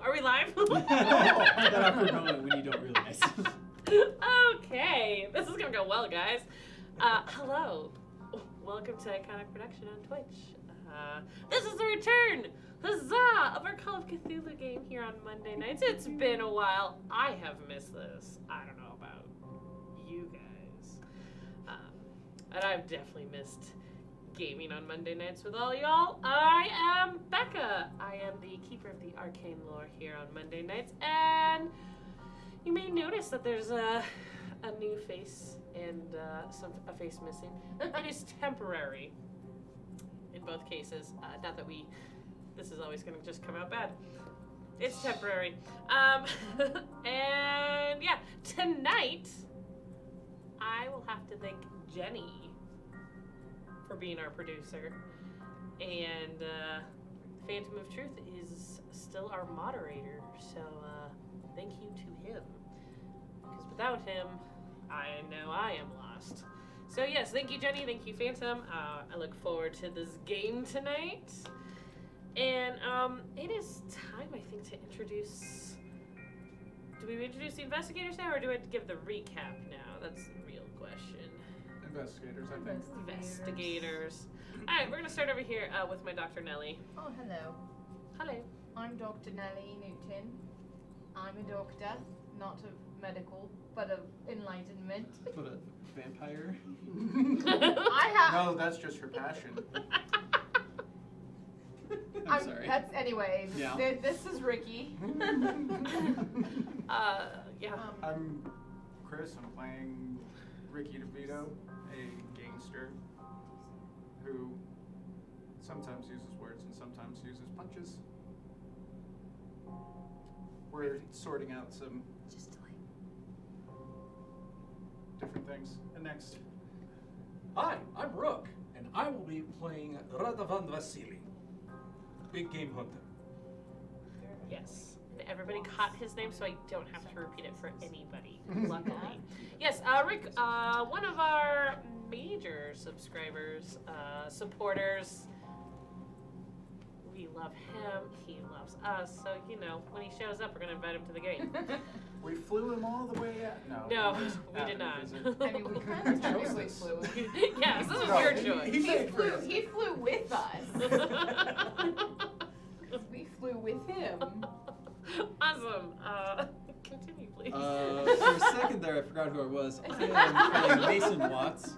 Are we live? That awkward moment when you don't realize. Okay, this is gonna go well, guys. Hello. Welcome to Iconic Production on Twitch. This is the return, huzzah, of our Call of Cthulhu game here on Monday nights. It's been a while. I have missed this. I don't know about you guys. And I've definitely missed gaming on Monday nights with all y'all. I am Becca. I am the keeper of the arcane lore here on Monday nights, and you may notice that there's a new face and a face missing. It is temporary in both cases. Not that this is always going to just come out bad. It's temporary. And yeah, tonight I will have to thank Jenny for being our producer, and Phantom of Truth is still our moderator, so thank you to him, because without him, I know I am lost. So yes, thank you, Jenny, thank you, Phantom. I look forward to this game tonight, and it is time, I think, to introduce... Do we introduce the investigators now, or do I give the recap now? That's the real question. Investigators, I think. Investigators. Alright, we're going to start over here with my Dr. Nellie. Oh, hello. Hello. I'm Dr. Nellie Newton. I'm a doctor, not of medical, but of enlightenment. But a vampire? I have... No, that's just her passion. I'm sorry. That's, anyways, Yeah. This is Ricky. Yeah. I'm Chris. I'm playing Ricky DeVito, a gangster who sometimes uses words and sometimes uses punches. We're sorting out some different things. And next. Hi, I'm Rook, and I will be playing Radovan Vasily, big game hunter. Yes. And everybody caught his name, so I don't have to repeat it for anybody, luckily. Yes, Rick, one of our major subscribers, supporters. We love him, he loves us, so, you know, when he shows up, we're going to invite him to the game. We flew him all the way out. No, we just we did happened to not. visit. I mean, we kind of technically flew. Yes, this was No, your choice. He flew with us. We flew with him. Awesome. Continue, please. For a second there, I forgot who I was. I am playing Mason Watts,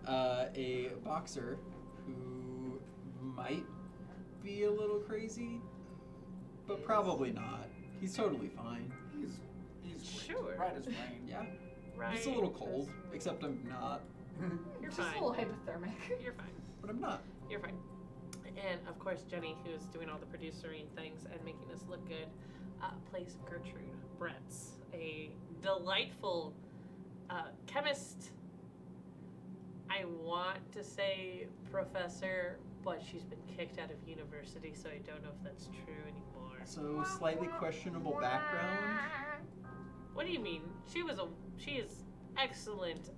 a boxer who might be a little crazy, but probably not. He's totally fine. He's Sure. right as rain. Yeah. Right. Just a little cold, except I'm not. You're Just fine. a little hypothermic. You're fine. But I'm not. You're fine. And of course, Jenny, who's doing all the producing things and making us look good, plays Gertrude Bretz, a delightful chemist. I want to say professor, but she's been kicked out of university, so I don't know if that's true anymore. So slightly questionable background. What do you mean? She is excellent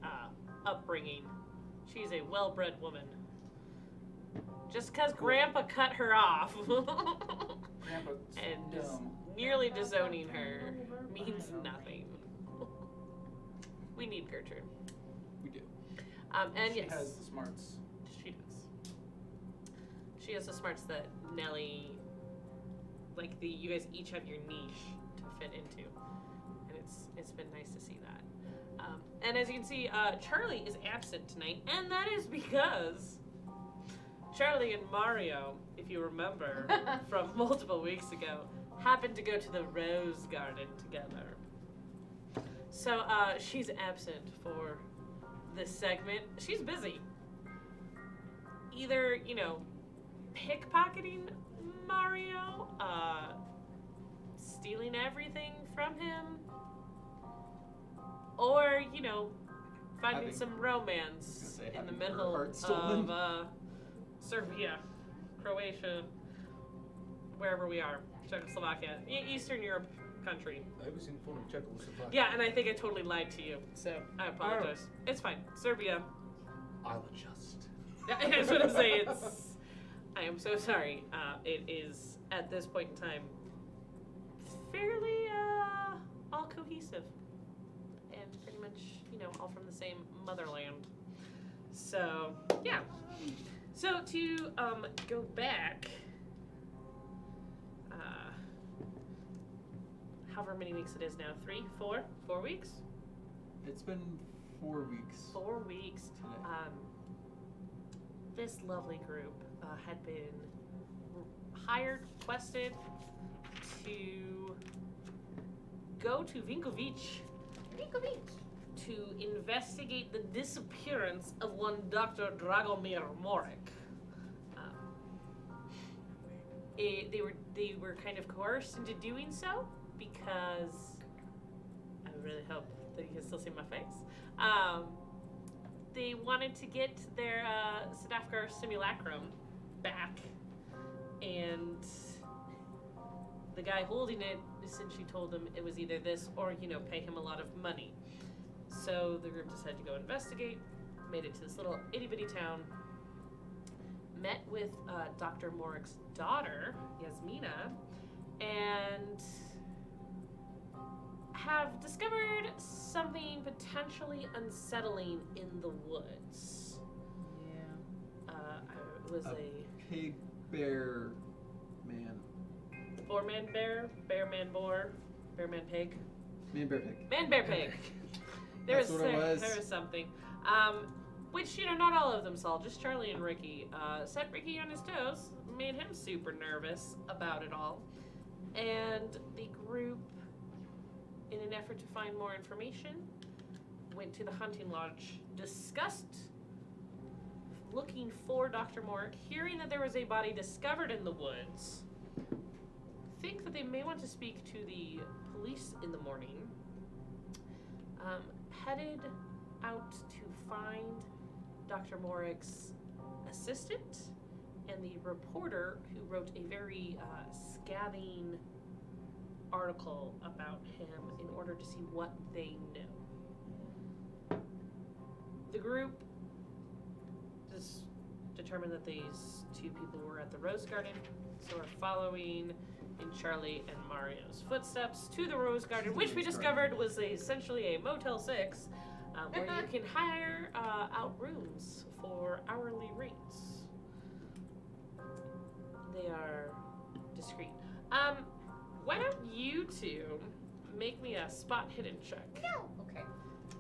upbringing. She's a well-bred woman. Just because Grandpa cut her off Grandpa's and is dumb. nearly disowning her means nothing. We need Gertrude. We do. And She yes, has the smarts. she does. She has the smarts that Nellie, you guys each have your niche to fit into, and it's been nice to see that. And as you can see, Charlie is absent tonight, and that is because Charlie and Mario, if you remember from multiple weeks ago, happened to go to the Rose Garden together. So she's absent for this segment. She's busy. Either, pickpocketing Mario, stealing everything from him, or, finding Having- some romance in the having her middle heart stolen. of Serbia, Croatia, wherever we are, Czechoslovakia, Eastern Europe country. I was in front of Czechoslovakia. Yeah, and I think I totally lied to you, so I apologize. It's fine. Serbia. I'll adjust. I was going to say I am so sorry. It is, at this point in time, fairly all cohesive and pretty much, all from the same motherland. So, yeah. So to go back, however many weeks it is now, 3, 4 weeks? It's been 4 weeks. 4 weeks. Today. This lovely group had been requested to go to Vinkovich to investigate the disappearance of one Dr. Dragomir Morik. They were kind of coerced into doing so because I really hope that you can still see my face. They wanted to get their Sadafkar simulacrum back, and the guy holding it essentially told them it was either this or, pay him a lot of money. So the group decided to go investigate, made it to this little itty-bitty town, met with Dr. Morik's daughter, Yasmina, and have discovered something potentially unsettling in the woods. Yeah. It was a pig bear man. boar man bear, bear man boar, bear man pig, Man bear pig. man bear pig. That's what it was. There was something. Which, not all of them saw, just Charlie and Ricky. Set Ricky on his toes, made him super nervous about it all. And the group, in an effort to find more information, went to the hunting lodge, discussed looking for Dr. Morik, hearing that there was a body discovered in the woods, think that they may want to speak to the police in the morning, headed out to find Dr. Morik's assistant and the reporter who wrote a very scathing article about him in order to see what they knew. The group just determined that these two people were at the Rose Garden, so we're following in Charlie and Mario's footsteps to the Rose Garden, which we discovered was essentially a Motel 6, where you can hire out rooms for hourly rates. They are discreet. Why don't you two make me a spot hidden check? No. Okay.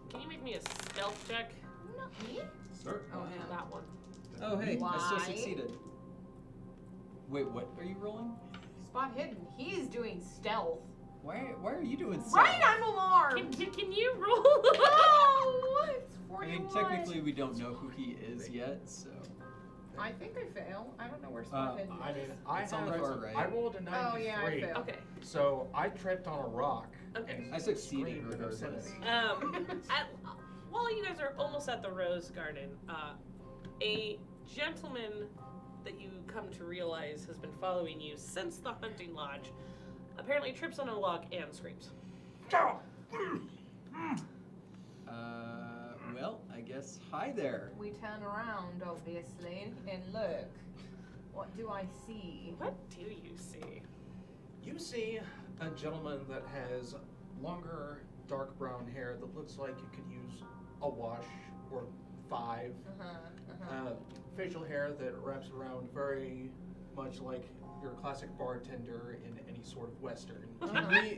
Can you make me a stealth check? Not me. Start. Oh, Yeah, that one. Oh, hey, I still Why? succeeded. Wait, what are you rolling? Spot hidden. He's doing stealth. Why are you doing so? Right, I'm alarmed. Can you roll? No, it's I 41. mean, technically we don't know who he is yet, so. I think I fail. I don't know where spot hidden I is. mean, I It's on the far right. I rolled a 93. Oh, yeah, I failed. Okay. So I tripped on a rock. Okay. And I succeeded screamed in regardless. obscenity. While you guys are almost at the Rose Garden, a gentleman that you come to realize has been following you since the hunting lodge apparently trips on a log and screams. Well, I guess hi there. We turn around, obviously, and look. What do I see? What do you see? You see a gentleman that has longer, dark brown hair that looks like it could use a wash or 5. Facial hair that wraps around very much like your classic bartender in any sort of western.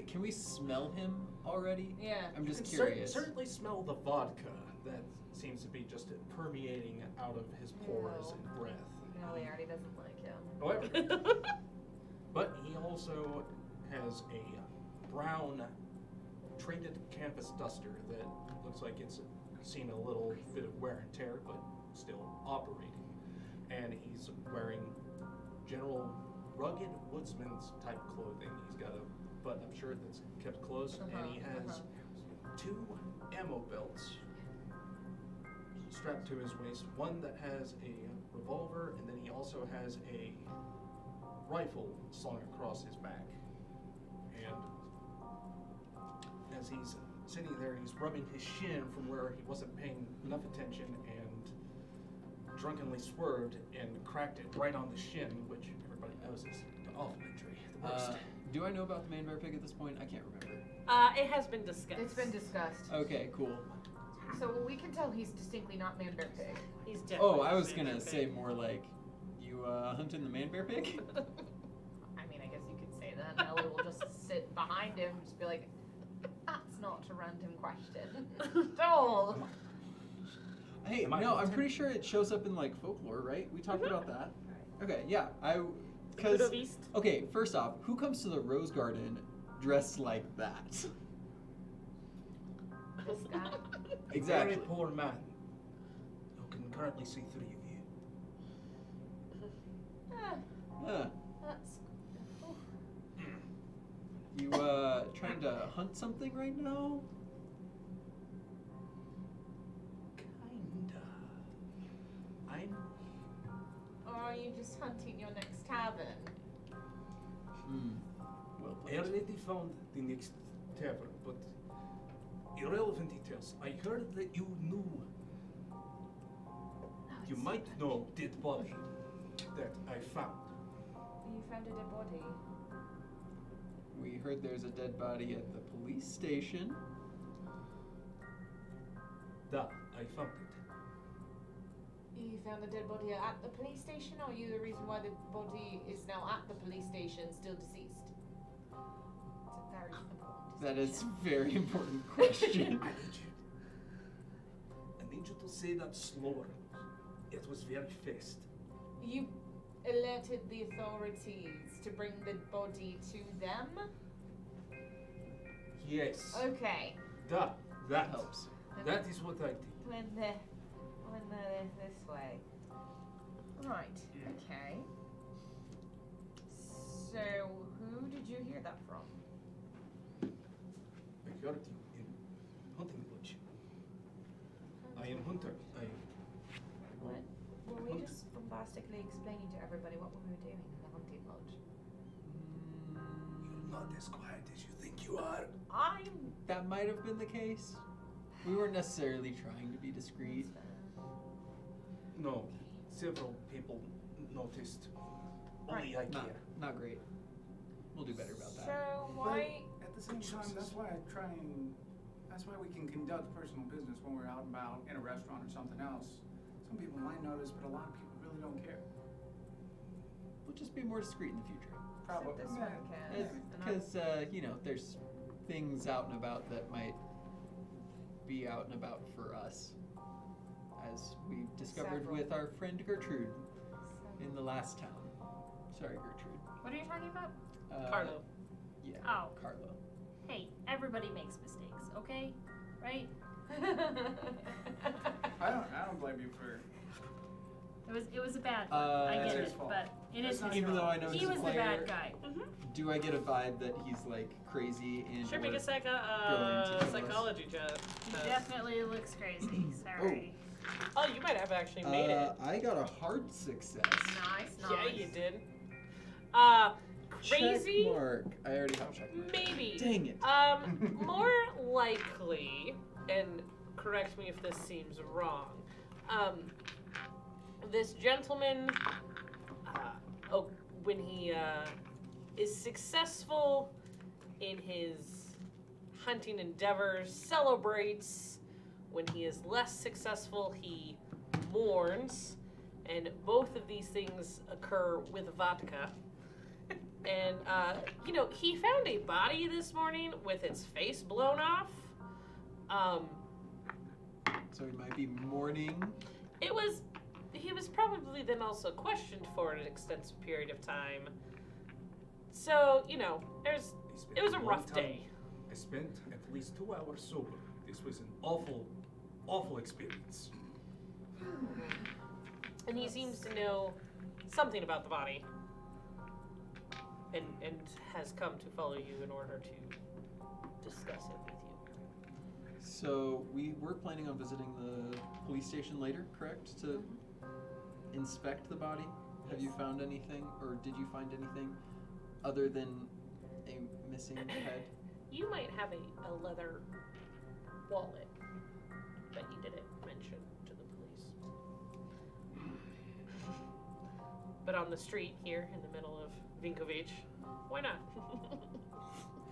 Can we smell him already? Yeah. I'm just You can curious. certainly smell the vodka that seems to be just permeating out of his pores Ew. and breath. No, he already doesn't like him. However, but he also has a brown traded canvas duster that looks like it's seen a little bit of wear and tear, but still operating. And he's wearing general rugged woodsman's type clothing. He's got a button-up shirt that's kept close, and he has 2 ammo belts strapped to his waist. One that has a revolver, and then he also has a rifle slung across his back. And as he's sitting there, he's rubbing his shin from where he wasn't paying enough attention, and drunkenly swerved and cracked it right on the shin, which everybody knows is an awful injury. The worst. Do I know about the man bear pig at this point? I can't remember. It has been discussed. It's been discussed. Okay, cool. So we can tell he's distinctly not man bear pig. He's definitely. Oh, I was man gonna bear say pig. more like, you hunting the man bear pig? I mean, I guess you could say that. Nellie will just sit behind him and just be like, that's not a random question. at all. Hey, Am I no, I'm hunting? pretty sure it shows up in like folklore, right? We talked about that. Okay, yeah, Cthulhu because Beast. okay, first off, who comes to the rose garden dressed like that? This guy. Exactly. Very poor man who can currently see three of you. Ah, Huh. that's. Oh. You trying to hunt something right now? Kinda. I'm Or are you just hunting your next tavern? Well I played. already found the next tavern, but irrelevant details. I heard that you knew. You might know dead body that I found. You found a dead body. We heard there's a dead body at the police station. Da, I found it. You found the dead body at the police station, or are you the reason why the body is now at the police station, still deceased? It's a very important That is distinction. a very important question. I need you to say that slower. It was very fast. You alerted the authorities to bring the body to them? Yes. Okay. That helps. That is what I did. When they're this way. Right, okay. So, who did you hear that from? I heard you in hunting lodge. I am hunter. What? Were we just bombastically explaining to everybody what we were doing in the hunting lodge? You're not as quiet as you think you are. That might have been the case. We weren't necessarily trying to be discreet. No, several people noticed. Only I Not, care. not great. We'll do better about that. So, But why? at the same time, that's why we can conduct personal business when we're out and about in a restaurant or something else. Some people might notice, but a lot of people really don't care. We'll just be more discreet in the future. Probably. Except this one can. And I'm- Because, there's things out and about that might be out and about for us. As we discovered Several. with our friend Gertrude in the last town. Sorry, Gertrude. What are you talking about? Carlo. Yeah, Oh. Carlo. Hey, everybody makes mistakes, okay? Right? I don't blame you for. It was a bad one. I It's get his it, fault. but it It's is not his your Even though fault. I know He he's a was the player, bad guy. do I get a vibe that he's like crazy and Sure, make or a going to kill us? psychology check. He definitely looks crazy. Sorry. Oh, you might have actually made it. I got a hard success. Nice, nice. Yeah, you did. Crazy? Check mark. I already have check mark. Maybe. Dang it. More likely, and correct me if this seems wrong, this gentleman, when he is successful in his hunting endeavors, celebrates. When he is less successful, he mourns. And both of these things occur with vodka. And, he found a body this morning with its face blown off. So he might be mourning. He was probably then also questioned for an extensive period of time. So, it was a rough day. I spent at least 2 hours sober. This was an awful, awful experience. And he seems to know something about the body. And has come to follow you in order to discuss it with you. So we were planning on visiting the police station later, correct? To inspect the body. Have you found anything, or did you find anything other than a missing head? You might have a leather wallet that he didn't mention to the police. but on the street here in the middle of Vinkovich. Why not?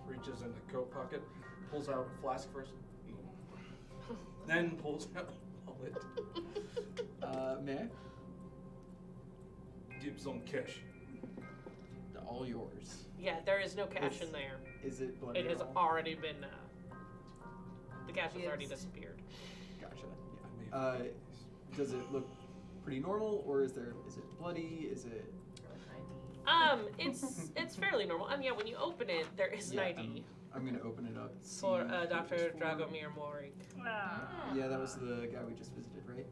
Reaches in the coat pocket, pulls out a flask first, then pulls out a wallet. May I? Dibs on cash. All yours. Yeah, there is no cash It's- in there. Is it bloody It has at all? already been. The cash has already Gibbs. disappeared. Gotcha. I may have- Does it look pretty normal, or is it bloody? Is it? It's fairly normal. Yeah, when you open it, there is an Yeah, ID I'm gonna open it up. See for who Dr. it's for. Dragomir Morik. Yeah, that was the guy we just visited, right?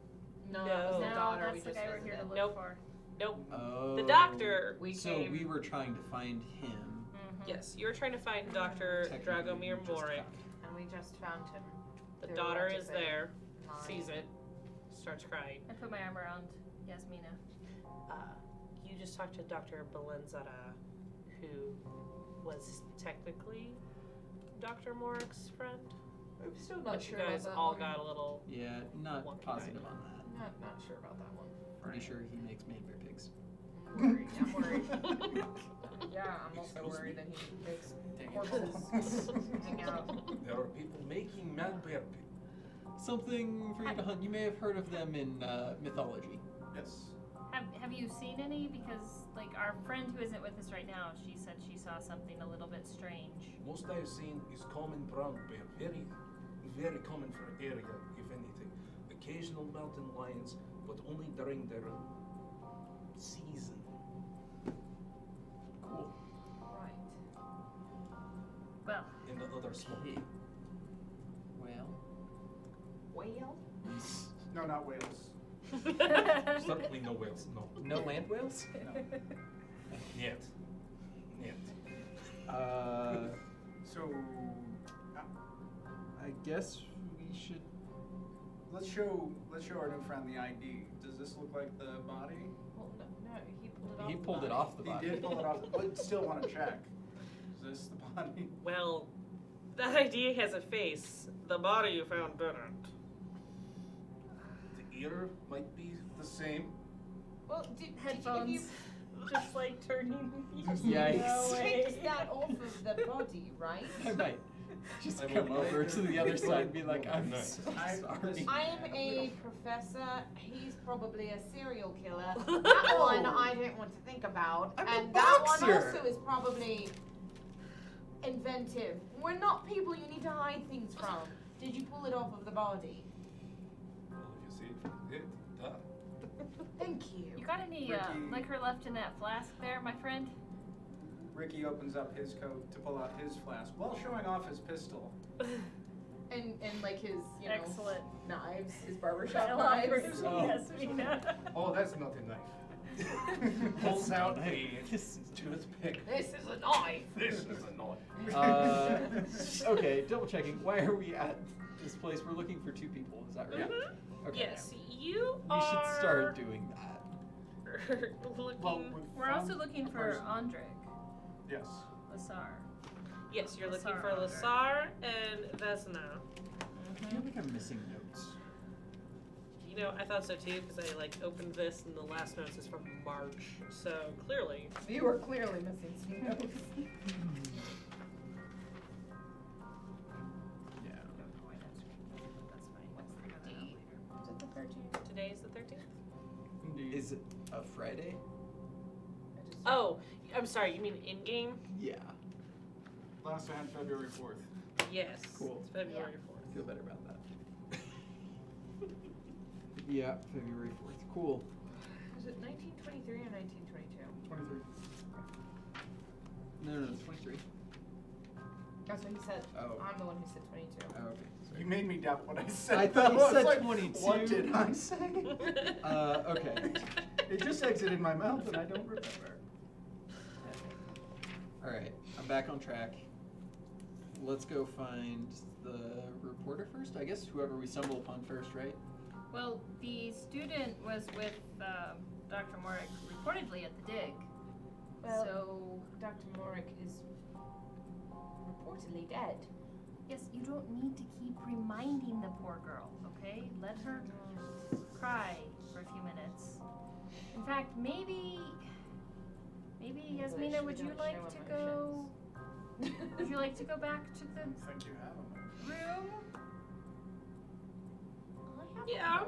No, No. that was the No, daughter that's we the just guy we're here to visited. look Nope. for. Nope. Oh. The doctor. We So came. we were trying to find him. Mm-hmm. Yes, you're trying to find Dr. Technically, Dragomir we just Morik. got- And we just found him. The Through daughter is allegedly there, lying. sees it, starts crying. I put my arm around Yasmina. You just talked to Dr. Belenzara, who was technically Dr. Morik's friend. I'm still not But you sure guys about that all one. got a little. Yeah, not Wonky positive night. on that. Not sure about that one. Pretty sure he makes man bear pigs. I'm worried. Yeah, I'm also Excuse worried me? that he makes Dang it. corpses hang out. There are people making mad bear pig. Something for you to hunt. You may have heard of them in mythology. Yes. Have you seen any? Because like our friend who isn't with us right now, she said she saw something a little bit strange. Most I've seen is common brown bear. Very, very common for area, if anything. Occasional mountain lions, but only during their season. Cool. Right. Well, And the other small. Okay. Well. Whale? No, not whales. Certainly no whales, no. No land whales? Yet. Yet. So, I guess we should. let's show our new friend the ID. Does this look like the body? Well, no, he pulled it off. He the pulled it body. off the He body. did pull it off, but still want to check. Is this the body? Well, that idea has a face. The body you found didn't. The ear might be the same. Well, did headphones, you just like turning. Yikes. take that off of the body, right? I might just I come will- over to the other side and be like, I'm Nice. so sorry. I'm a professor. He's probably a serial killer. That one I didn't want to think about. I'm a and that one boxer. also is probably inventive. We're not people you need to hide things from. Did you pull it off of the body? Well, if you see it, duh. Thank you. You got any Ricky. liquor left in that flask there, my friend? Ricky opens up his coat to pull out his flask while showing off his pistol. And like his, Excellent. knives, his barbershop Shop knives. Oh. Yasmina. Oh, that's not a knife. Pulls out a toothpick. This is a knife. This is a knife. Okay, double checking. Why are we at this place? We're looking for two people. Is that right? Mhm. Okay. Yes, you We are. should start doing that. looking. Well, We're also looking for person. Andrek Yes. Lasar. yes, you're looking Lasar for Andre. Lasar and Vesna. I feel like I'm missing notes. You know, I thought so too because I opened this and the last notes is from March. So clearly, You are clearly missing some notes. Yeah. Don't know why that's green, but that's fine. Let's figure that out D. later. Is it the 13th? today is the 13th. Indeed. Is it a Friday? Oh, I'm sorry. You mean in game? Yeah. Last I had February 4th. Yes. Cool. It's February I feel better about that. Yeah, February 4th. Cool. Is it 1923 or 1922? 23. No, it's 23. That's what he said. Oh. I'm the one who said 22. Oh, okay. You made me doubt what I said. I thought you was said like, 22. What did I say? Okay. It just exited my mouth and I don't remember. Alright, I'm back on track. Let's go find the reporter first, I guess. Whoever we stumble upon first, right? Well, the student was with Dr. Morik reportedly at the dig. Well, So, Dr. Morik is reportedly dead. yes, you don't need to keep reminding the poor girl, okay? Let her cry for a few minutes. In fact, maybe Yasmina, would you like to go? Would you like to go back to the I don't think you have them. room? Yeah.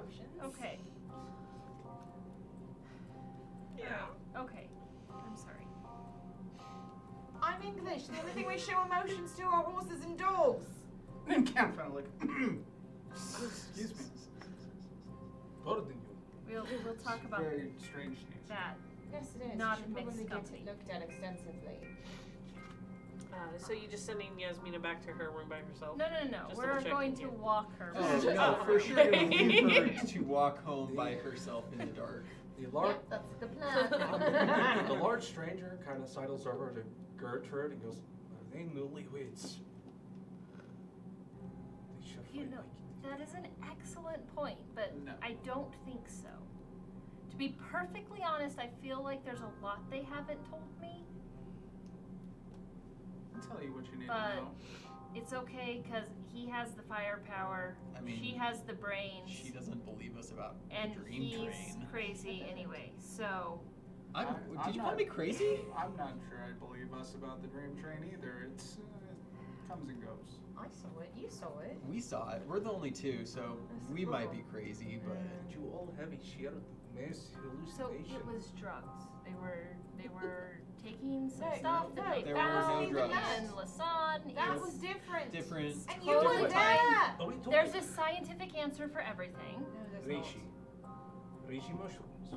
Okay. Yeah. Okay. I'm sorry. I'm English. The only thing we show emotions to are horses and dogs. And Camp kind of like, excuse me. Pardon you. We'll talk about Very strange news. that. Yes, it is. Not you in should mixed probably get company. it looked at extensively. So you just sending Yasmina back to her room by herself? No. Just We're double-checking going to here. walk her. Oh, Oh, no, for sure gonna okay. leave her to walk home by herself in the dark. The large, Yep, that's the plan. the large stranger kind of sidles over to Gertrude and goes, "Are they newlyweds? They should You fight know, like that is an excellent point, but No. I don't think so. To be perfectly honest, I feel like there's a lot they haven't told me, I'll tell you what you need but to know. it's okay because he has the firepower, I mean, she has the brains, She doesn't believe us about and Dream he's Train. crazy anyway. So I'm, I'm did you not- call me crazy? I'm not sure I believe us about the dream train either. It comes and goes. I saw it. You saw it. We saw it. We're the only two, so we might be crazy, but Did you all have a shared mass so hallucination? it was drugs. They were taking some No, stuff no, that they there were found no drugs. in Lasan. That It's- was different. different. And you Totally were fine. there. Nobody told There's me. a scientific answer for everything. No, there's not. Reishi mushrooms.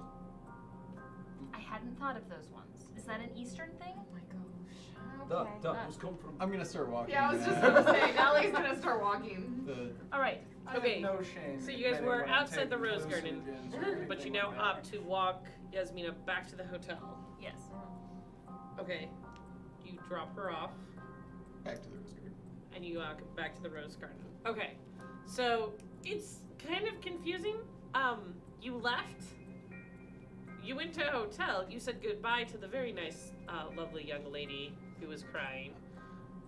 I hadn't thought of those ones. Is that an Eastern thing? Oh my gosh. Duh, Okay. those come from. I'm gonna start walking. Yeah, I was just now. gonna say, Natalie's gonna start walking. The, All right. I Okay, have no shame. So you guys admitting were when I'm outside the taking rose garden, hallucinogens or but you anything now like that. opt to walk Yasmina back to the hotel. Yes. Okay. You drop her off, back to the rose garden. and you walk back to the rose garden. Okay. So it's kind of confusing. You left. You went to a hotel. You said goodbye to the very nice, lovely young lady who was crying,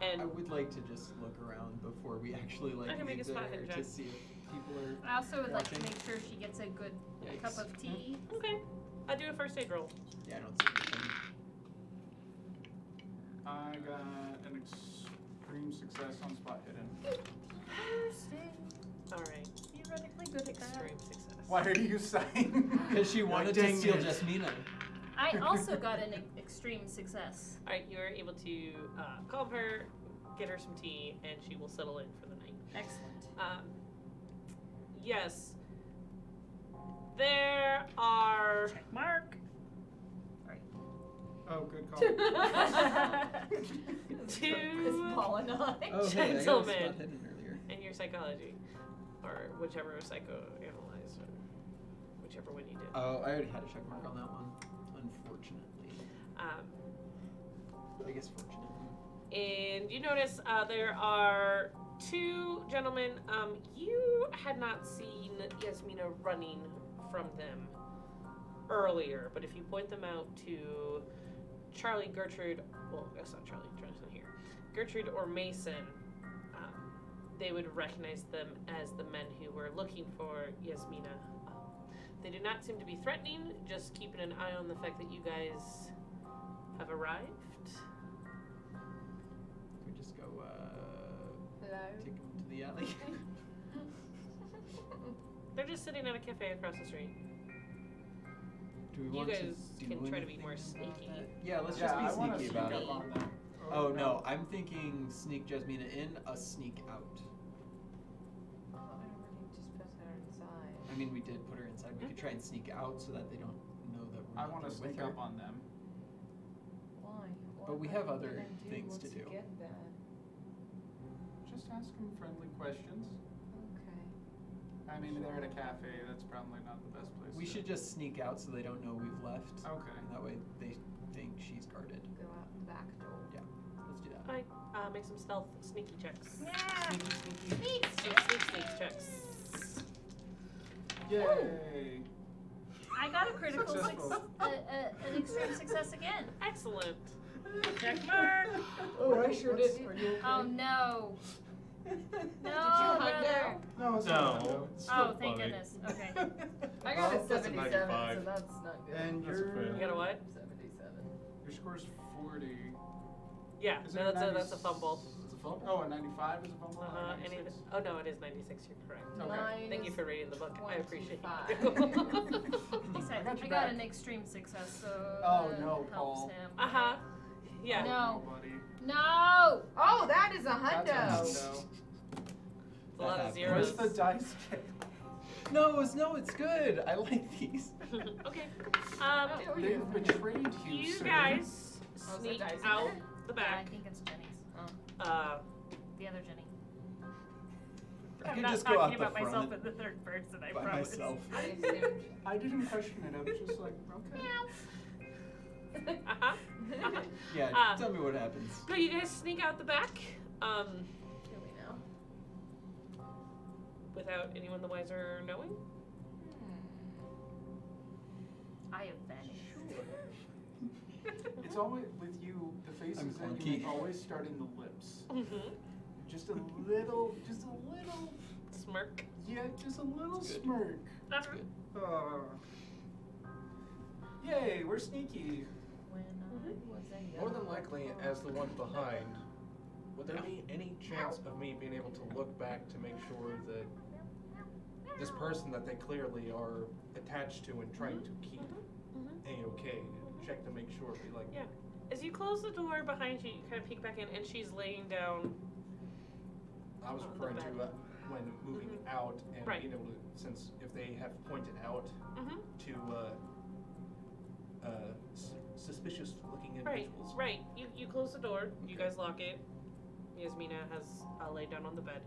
and I would like to just look around before we actually I can leave make a spot there hidden to check. see if people are. I also would like to Watching. make sure she gets a good Yikes. cup of tea. okay. I do a first aid roll. Yeah, I don't see anything. I got an extreme success on spot hidden. All right. Theoretically good at that. Extreme success. Why are you saying? Because she wanted to Dang steal it. Jasmina. I also got an extreme success. All right. You're able to calm her, get her some tea, and she will settle in for the night. Excellent. Yes. There are Check mark. Oh, good call. two Paul and I. Oh, hey, I got a spot Gentlemen. hidden earlier. in your psychology, or whichever psychoanalyze, or whichever one you did. Oh, I already had a check mark on that one, unfortunately. I guess fortunately. And you notice there are two gentlemen. You had not seen Yasmina running from them earlier, but if you point them out to Charlie, Gertrude, well, that's not Charlie, Charlie's not here, Gertrude or Mason, they would recognize them as the men who were looking for Yasmina. They do not seem to be threatening, just keeping an eye on the fact that you guys have arrived. Could we just go, Hello. take them to the alley? They're just sitting at a cafe across the street. Do we You want guys to can do try to be anything more about sneaky. that? Yeah, let's Yeah, just I be wanna sneaky sneak about up it. on them. Oh no, I'm thinking sneak Jasmina in, us sneak out. I thought we already just put her inside. I mean, we did put her inside. We could try and sneak out so that they don't know that we're I not want to there sneak with her. up on them. Why? But we What have are you other gonna things once to you do. Get there? Just ask them friendly questions. Okay. I mean, they're at a cafe. That's probably not the best place. We to- should just sneak out so they don't know we've left. Okay. And that way they think she's guarded. Go out the back door. Let's do that. Alright, make some stealth sneaky checks. Yeah. Sneak checks. Yay! I got a critical Successful. an extreme success again. Excellent. Check mark. Oh, I sure did. Are you okay? Oh no. No, hug brother. her? No, it's No. not. It's Oh, still thank funny. goodness. Okay. I got Well, a that's a 77, 95. so that's not good. And That's a you're fail. You got a what? 77. Your score's 40. Yeah, Is no, it that's a fumble. It's a fumble. Oh, a 95 is a fumble? Uh-huh. Or 96? Oh no, it is 96. You're correct. Okay. Thank you for reading the book. I appreciate 25. you. Besides, got your I got back. an extreme success, so Oh, that no, helps Paul. him. Uh-huh. Yeah. No. Buddy. No! Oh, that is a That's a hundo. hundo. It's a lot of That zeros. Where's the dice game? No, it's good. I like these. Okay. They've betrayed you, You sir. guys Oh, is sneak there dice in out there? the Yeah, I back. think it's Jenny's. The other Jenny. I I'm could not just go talking out the about myself front in the third person, I by promise. myself. I assumed. I didn't question it. I was just like, okay. Uh-huh. Uh-huh. Yeah, tell me what happens. No, you guys sneak out the back. Do we know? Without anyone the wiser knowing. I have vanished. It's always, with you, the faces I'm that you clunky. make always start in the lips. Mm-hmm. Just a little, Smirk. yeah, just a little It's good. smirk. That's good. Yay, we're sneaky. When I was a young More than likely, as the one behind, would there be any chance of me being able to look back to make sure that this person that they clearly are attached to and trying to keep A-okay, check to make sure, be like, Yeah. As you close the door behind you, you kind of peek back in, and she's laying down. I was On the referring to bed. when moving out and Right. being able to, since if they have pointed out Mm-hmm. to suspicious looking Right. individuals. Right. You close the door. You Okay. guys lock it. Yasmina has laid down on the bed.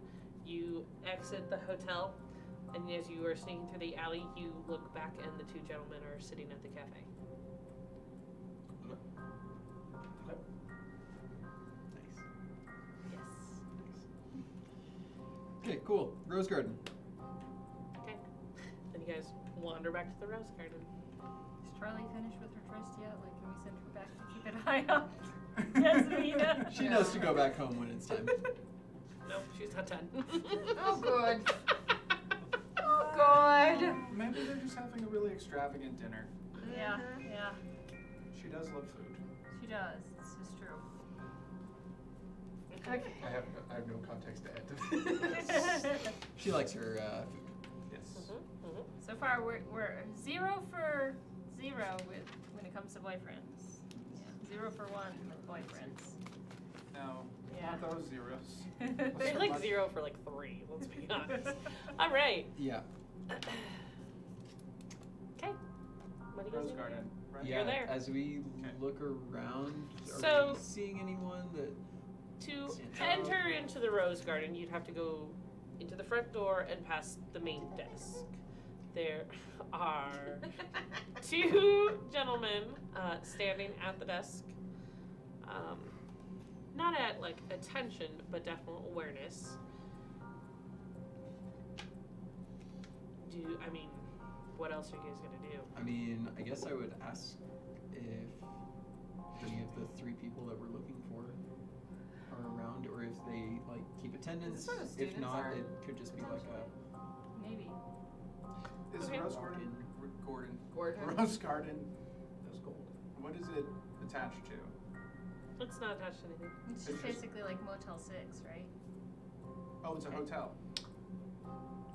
You exit the hotel, and as you are sneaking through the alley, you look back, and the two gentlemen are sitting at the cafe. Okay. Nice. Yes. Okay, cool. Rose Garden. Okay. Then you guys wander back to the rose garden. Is Charlie finished with her tryst yet? Like, can we send her back to keep an eye out? Yasmina. She knows to go back home when it's time. Nope, she's not done. Oh, good. Oh, good. Maybe they're just having a really extravagant dinner. Yeah, yeah. She does love food. She does. This is true. Okay. I have no context to add to this. She likes her food. Yes. So far, we're 0 for 0 with when it comes to boyfriends. Yeah, 0 for 1 with boyfriends. No, Yeah. not those zeros. They're like 0 for like 3, let's be honest. All right. Yeah. Okay. What do you guys Rose do? Garden, right? Yeah. there. As we Okay. look around, are So- we seeing anyone that? To Santa. enter into the rose garden, you'd have to go into the front door and past the main desk. There are 2 gentlemen standing at the desk. Not at like attention, but definite awareness. What else are you guys gonna do? I mean, I guess I would ask if any of the 3 people that we're looking for are around, or if they like keep attendance. Sort of If students not, are it could just be like a Maybe. Is Okay. Rose Walk Garden, in. Gordon, Rose Garden, That's gold. what is it attached to? It's not attached to anything. It's just basically like Motel 6, right? Oh, it's a hotel.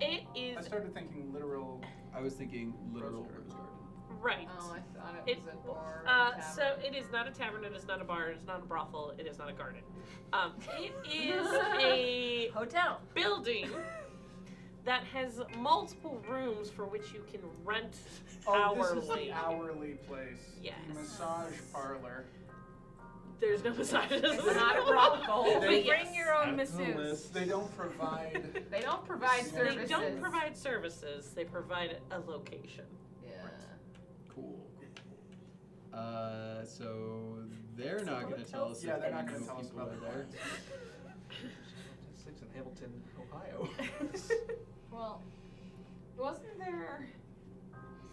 It I is started thinking literal. I was thinking literal Rose Rose Garden. right. Oh, I thought it It- was a bar. So it is not a tavern, it is not a bar, it is not a brothel, it is not a garden. It is a Hotel. building that has multiple rooms for which you can rent Oh, this is hourly. the hourly place. Yes. The massage parlor. There's no massages. It's not a brothel. But They- yes. Bring your own Add to the masseuse. list. They don't provide. They don't provide They services. They don't provide services, they provide a location. Yeah. Cool. So they're It's a not going to hotel tell us Yeah, if they're not any gonna new tell us people about are the there. 6 in Hamilton, Ohio. Well, wasn't there?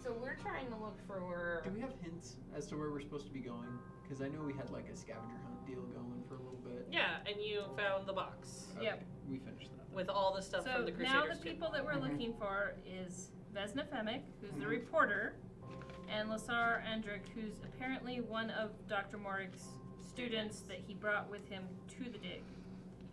So we're trying to look for. Do we have hints as to where we're supposed to be going? Because I know we had like a scavenger hunt deal going for a little bit. Yeah, and you found the box Okay, Yep. we finished that. with all the stuff So from the Crusaders. now the too. people that we're Mhm. looking for is Vesna Femic, who's the Mhm. reporter, and Lasar Andrick, who's apparently one of Dr. Morig's students that he brought with him to the dig.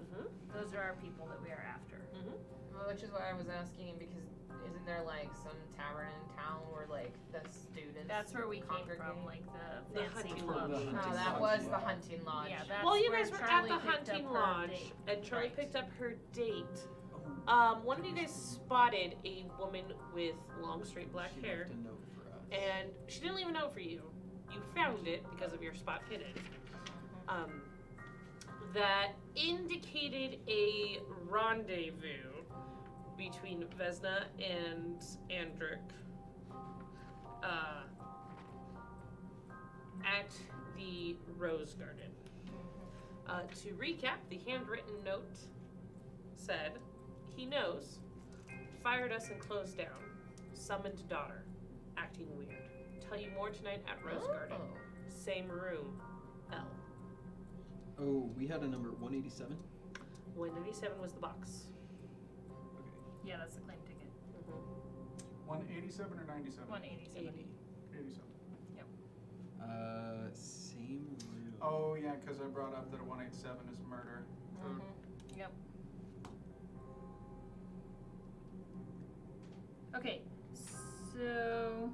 Mm-hmm. Those are our people that we are after. Mm-hmm. Well, which is why I was asking, because isn't there like some tavern in town where like the students That's where we came congregate? from, like the The fancy hunting club. lodge. Oh, Hunting that lodge, was yeah. the hunting lodge. Yeah, that's Well, you where guys were Charlie at the picked hunting up her lodge, date. and Charlie Right. picked up her date. Oh, One of you guys spotted a woman with long, straight black she hair, left a note for us. and she didn't leave a note for you. You found it because of your spot hidden. That indicated a rendezvous between Vesna and Andric at the Rose Garden. To recap, the handwritten note said, he knows, fired us and closed down, summoned daughter, acting weird. Tell you more tonight at Rose Garden. Same room, L. Oh, we had a number 187. 187 was the box. Okay. Yeah, that's the claim ticket. 187 or 97? 187. 80. 87. Same room. Oh yeah, because I brought up that a 187 is murder. Yep. Okay, so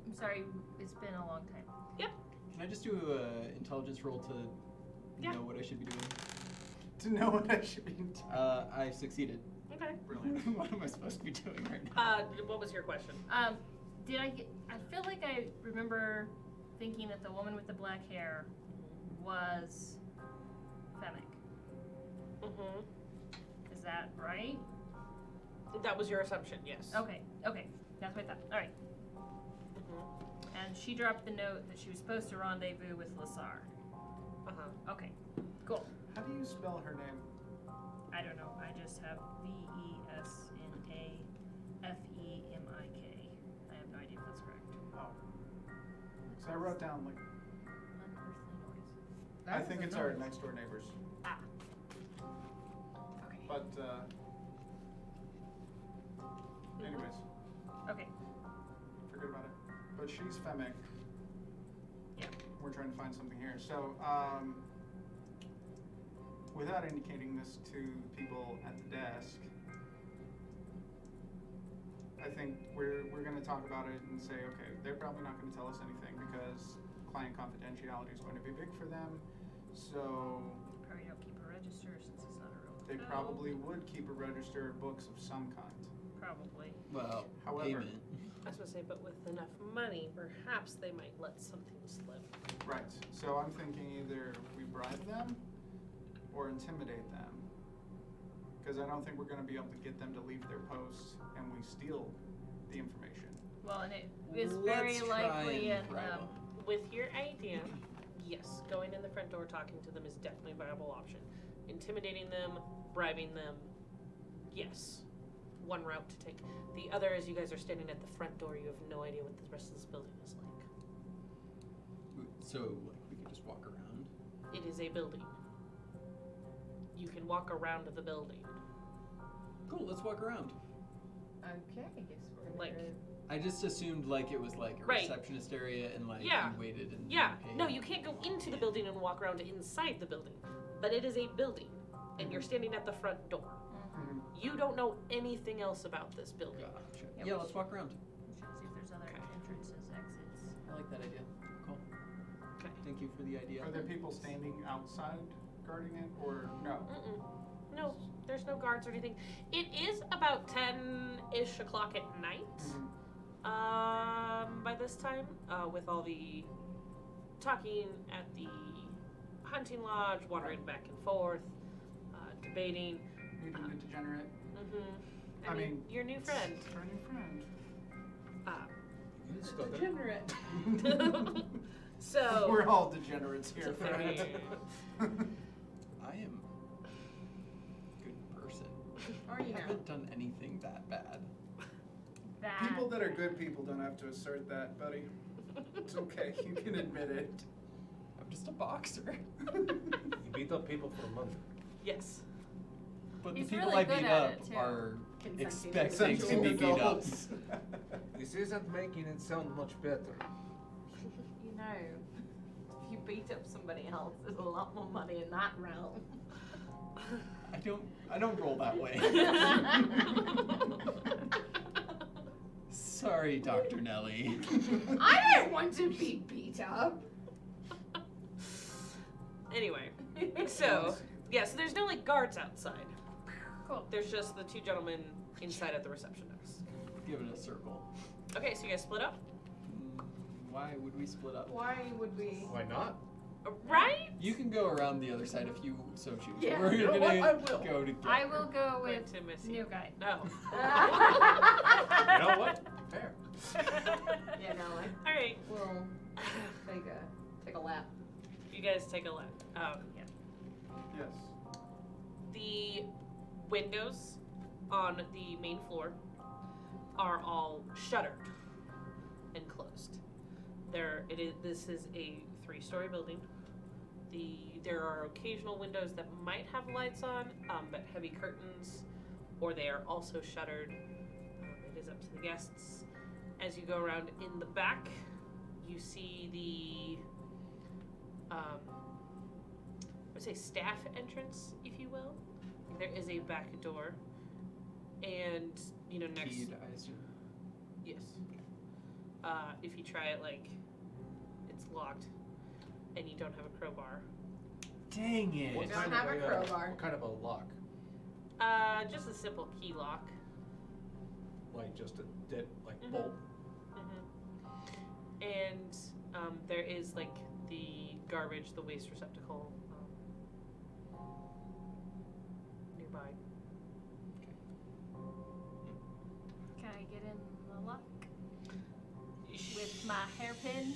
I'm sorry, it's been a long time. Can I just do an intelligence roll to Yeah. know what I should be doing? To know what I should be doing. I succeeded. Okay. Brilliant. What am I supposed to be doing right now? What was your question? Did I get? I feel like I remember thinking that the woman with the black hair was Femic. Is that right? That was your assumption, yes. Okay, that's what I thought. All right. And she dropped the note that she was supposed to rendezvous with Lasar. Okay, cool. How do you spell her name? I don't know. I just have VESNAFEMIK. I have no idea if that's correct. Oh. So I wrote down like Unearthly noise. I think it's our next door neighbors. Ah. Okay. But anyways, Okay. forget about it. But she's Femic. Yeah. We're trying to find something here. So without indicating this to people at the desk, I think we're going to talk about it and say, okay, they're probably not going to tell us anything because client confidentiality is going to be big for them. So Probably don't keep a register since it's not a real they hotel. probably would keep a register of books of some kind. Probably. Well, However- payment. I was going to say, but with enough money, perhaps they might let something slip. Right. So I'm thinking either we bribe them or intimidate them. Because I don't think we're going to be able to get them to leave their posts and we steal the information. Well, and it is very Let's try likely and an bribe 'em. With your idea, yes, going in the front door talking to them is definitely a viable option. Intimidating them, bribing them, yes. One route to take. The other is you guys are standing at the front door, you have no idea what the rest of this building is like. So, like, we could just walk around. It is a building. You can walk around the building. Cool, let's walk around. Okay, I guess we're gonna Like- go. I just assumed like it was like a Right. receptionist area and like Yeah. you waited and Yeah, paid. no, you can't go into the building and walk around inside the building. But it is a building, and you're standing at the front door. Mhm. You don't know anything else about this building. Gotcha. Yeah, Yeah, we let's should- walk around. We should see if there's other Okay. entrances, exits. I like that idea. Cool. Okay. Thank you for the idea. Are there people standing outside guarding it or no? No, there's no guards or anything. It is about 10-ish o'clock at night. Mhm. By this time, with all the talking at the hunting lodge, wandering back and forth, debating. Meeting the degenerate. Mm-hmm. I mean, your new friend. Our new friend. You stuck it. Degenerate. So We're all degenerates here, It's a right? I am a good person. Are I you now? haven't done anything that bad. That. People that are good people don't have to assert that, buddy. It's okay. You can admit it. I'm just a boxer. You beat up people for a month. Yes. But He's the people really I good beat at up it, too. are expecting to be beat up. Adults. This isn't making it sound much better. You know, if you beat up somebody else, there's a lot more money in that realm. I don't roll that way. Sorry, Dr. Nelly. I don't want to be beat up. Anyway, so there's no like guards outside. Cool. There's just the two gentlemen inside at the reception desk. Give it a circle. Okay, so you guys split up, Why would we split up? Why would we? Why not? right? You can go around the other side if you so choose. Yeah. We're You know gonna what? I will. go together. I will go with Intimacy. new guy. No. You know what? Fair. Yeah, no, All right. we'll take a lap. You guys take a look. Yes. The windows on the main floor are all shuttered and closed. This is a 3-story building. There are occasional windows that might have lights on, but heavy curtains, or they are also shuttered. It is up to the guests. As you go around in the back, you see the I would say staff entrance, if you will. There is a back door, and next. Keyed, I assume. Yes. If you try it, it's locked, and you don't have a crowbar. Dang it. What Don't have a crowbar. What kind of a lock? Just a simple key lock. Like just a dead Mhm. bolt? And there is the garbage, the waste receptacle nearby. Can I get in the lock with my hairpin?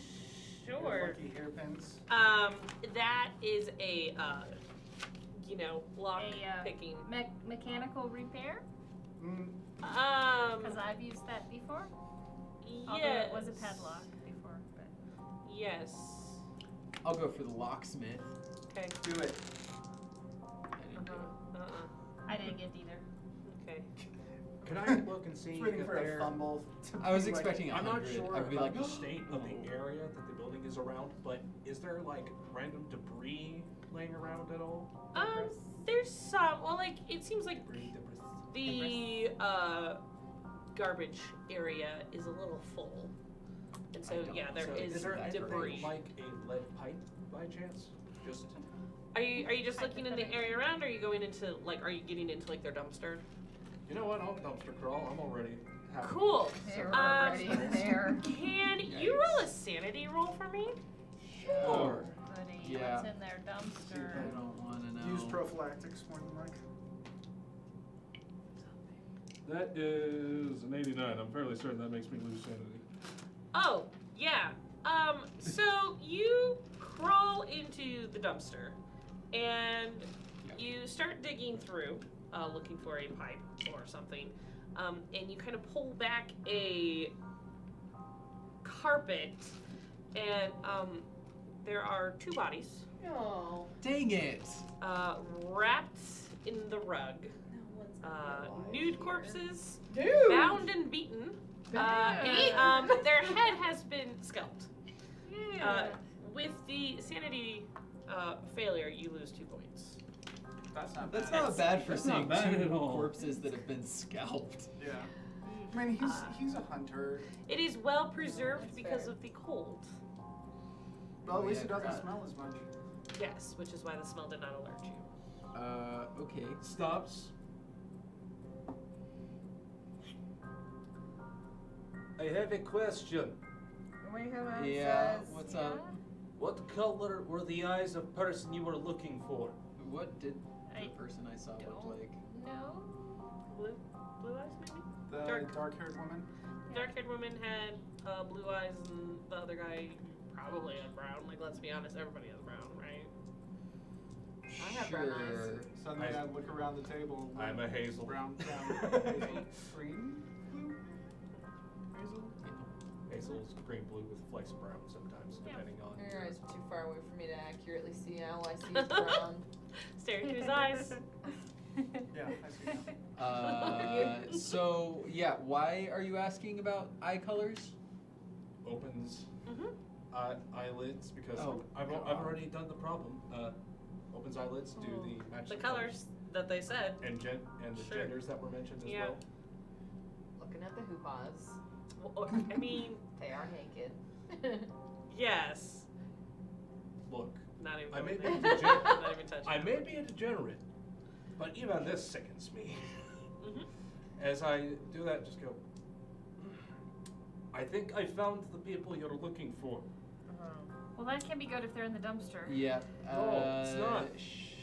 Sure. Lucky hairpins. That is a lock A, picking. Mechanical repair? Mm, Because I've used that before. Although yes. it was a padlock before, but Yes. I'll go for the locksmith. Okay. do it. I didn't do it. I didn't get either. Okay. Can I look and see Just waiting if for a they're... fumble. to I was be like- expecting I'm not 100. sure I would be about like, the state of the oh. area that the building is around, but is there random debris laying around at all? There's some. Well, it seems like Debris, debris. the garbage area is a little full, and so I don't- yeah, there So is there debris. like a lead pipe by chance? Just Are you just looking in the area around, or are you going into are you getting into their dumpster? you know what? I'll dumpster crawl. I'm already happy. Cool. They're Um, already there. Can you roll a sanity roll for me? Sure. Buddy, Yeah. what's in their I dumpster? don't want to know. Use prophylactics more than like. That is an 89. I'm fairly certain that makes me lose sanity. Oh, yeah. So you crawl into the dumpster, and you start digging through, looking for a pipe or something, and you kind of pull back a carpet, and there are 2 bodies No. Dang it. wrapped in the rug. No one's gonna realize Nude here. corpses, Dude. bound and beaten, and their head has been scalped. With the sanity failure, you lose 2 points. That's not That's bad. not bad for That's not seeing bad 2 at all. corpses that have been scalped. Yeah. I mean, he's a hunter. It is well preserved That's because fair. of the cold. Well, at least yeah, it doesn't crap. smell as much. Yes, which is why the smell did not alert you. Okay. Stops. I have a question. Wait, come on, Yeah, says, what's Yeah? up? What color were the eyes of person you were looking for? What did I the person I saw look don't like? No. Blue eyes, maybe? The Dark. dark-haired woman. Dark-haired woman had blue eyes, and the other guy probably had brown. Let's be honest, everybody has brown, right? I have brown eyes. Suddenly, I look around the table. I'm a hazel. Brown, hazel, green, blue, hazel. Hazel's green blue with flecks of brown sometimes, Yeah. depending on. Your eyes are too far away for me to accurately see. All I see is brown. Stare into his eyes. Yeah, I see now. So yeah, why are you asking about eye colors? Opens Mm-hmm. eyelids because Oh, I've God. already done the problem. Opens eyelids, do the match The colors that they said. and the Sure. genders that were mentioned as Yeah. well. Looking at the hoo-haws. Well, I mean, They are naked. yes. Look, Not even. I may going be there. degenerate. Not even touching. I may be a degenerate, but even this sickens me. Mm-hmm. As I do that, just go. I think I found the people you're looking for. Well, that can be good if they're in the dumpster. Yeah. No, it's not.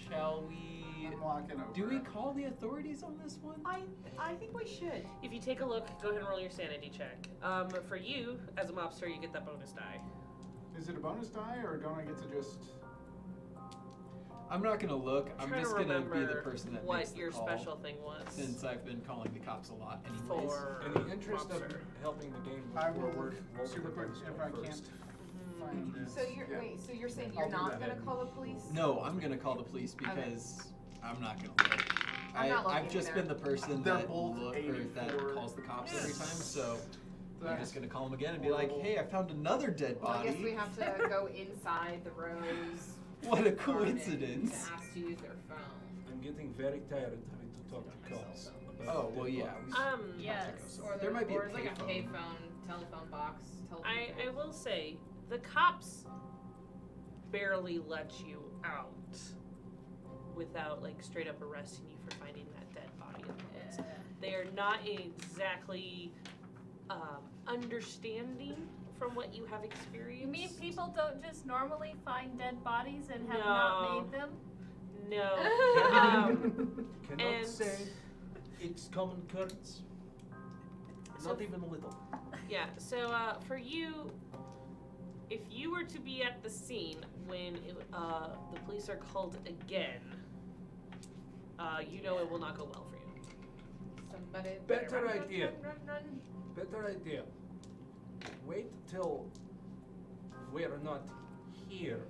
Shall we? I'm walking over. Do we call the authorities on this one? I think we should. If you take a look, go ahead and roll your sanity check. For you, as a mobster, you get that bonus die. Is it a bonus die, or don't I get to just... I'm not gonna look. I'm Trying just to gonna be the remember person that what makes the your call, special thing was. since I've been calling the cops a lot anyways. For In the interest of mobster. helping the game I move will forward, roll super the quick dice if I first. can't Mhm. find this. So you're so you're saying I'll you're do not that. gonna call the police? No, I'm gonna call the police because I'm not gonna look. I'm not I've looking just either. been the person They're that both that 84. calls the cops every time, so I'm That's just gonna call them again and be like, "Hey, I found another dead Well, I body." guess we have to go inside the Rose. What a apartment coincidence! To ask to use their phone. I'm getting very tired of having to talk to cops. about Oh, well, dead yeah. bodies. Yes. Or There might be a or like a payphone. payphone, telephone box. I will say, the cops barely let you out without, like, straight up arresting you for finding that dead body in the woods. They are not exactly understanding from what you have experienced. You mean people don't just normally find dead bodies and have No. not made them? No. Cannot and- say it's common occurrence. So- Not even a little. Yeah, so for you, if you were to be at the scene when the police are called again, you know it will not go well for you. Somebody Better run, idea. run. Better idea. Wait till we're not here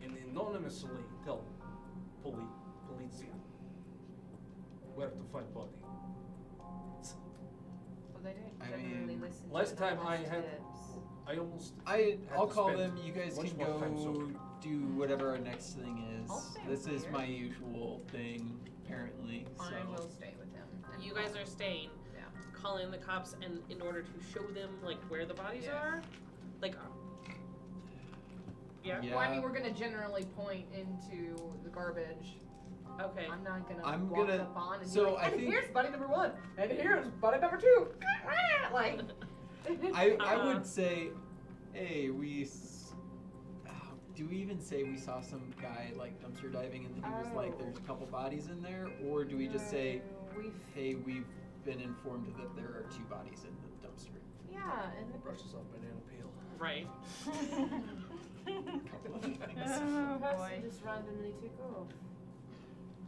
and anonymously tell policia where to find body. Well, they don't I generally mean, listen last to time I anonymous had- tips. I almost I'll to call spend them. You guys much can more time go sober. do whatever our next thing I'll is. stay This is here. my usual thing, apparently. So. I will stay with him. and You guys are staying, Yeah. calling the cops, and in order to show them like where the bodies Yeah. are, like, yeah. Yeah. Well, I mean, we're gonna generally point into the garbage. Okay. I'm not gonna I'm walk gonna- up on and so be like, I and think- here's buddy number 1, and here's buddy number 2. Like, I Uh-huh. would say, hey, do we even say we saw some guy like dumpster diving and he was like, Oh. there's a couple bodies in there, or do we just say, we've, hey, we've been informed that there are 2 bodies in the dumpster? yeah, and the brushes off banana peel. Right. Couple of things. Oh person boy. just randomly took off.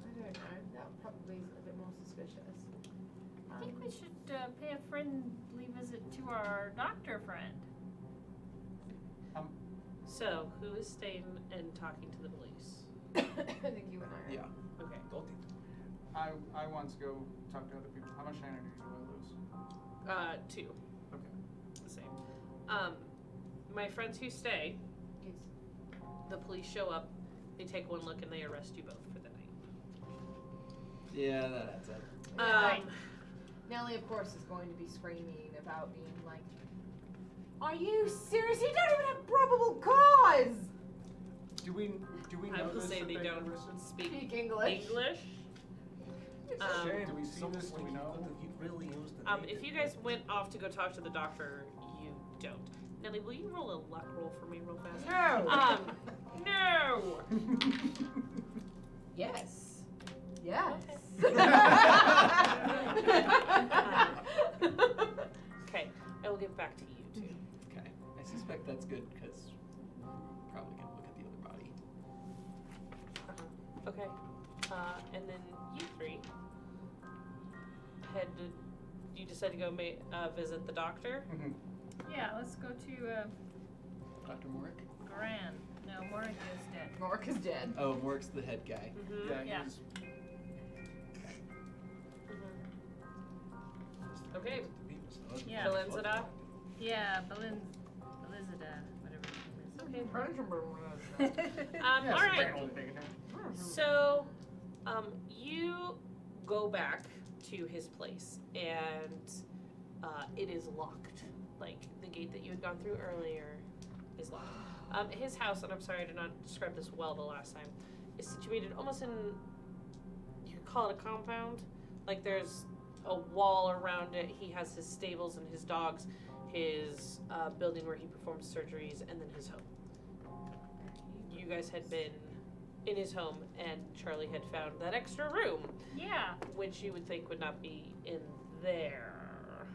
I don't know. That probably is a bit more suspicious. I think we should pay a friendly visit to our doctor friend. So, who is staying and talking to the police? I think you and I are. Yeah. Okay. Don't I want to go talk to other people. How much sanity do I lose? 2. Okay. The same. My friends who stay, Yes. the police show up, they take one look, and they arrest you both for the night. Yeah, that adds up. Right. Nellie, of course, is going to be screaming about being like, "Are you serious? You don't even have probable cause." Do we I will notice say that they they don't arrested? speak Speak English. English. Shame. do we see It's almost this? Do like we you know? could've- you really used the If native. you guys went off to go talk to the doctor, you don't. Nelly, will you roll a luck roll for me real fast? No. No! Yes. Yes. Okay, I will give back to you too. Okay. I suspect that's good because we're probably going to look at the other body. Okay. And then you 3 you decide to go visit the doctor? Mhm. Yeah, let's go to Dr. Morick? Gran. No, Morik is dead. Mark is dead. Oh, Morick's the head guy. Mm-hmm. Yeah, Yeah. Okay. Yeah. Belinzada. Yeah, Belizada, whatever her name is. Okay. Yes, All right. Brandon. So, you go back to his place, and it is locked. Like, the gate that you had gone through earlier is locked. His house, and I'm sorry I did not describe this well the last time, is situated almost in, you could call it a compound. Like, there's a wall around it. He has his stables and his dogs, his building where he performs surgeries, and then his home. You guys had been in his home, and Charlie had found that extra room, Yeah. which you would think would not be in there.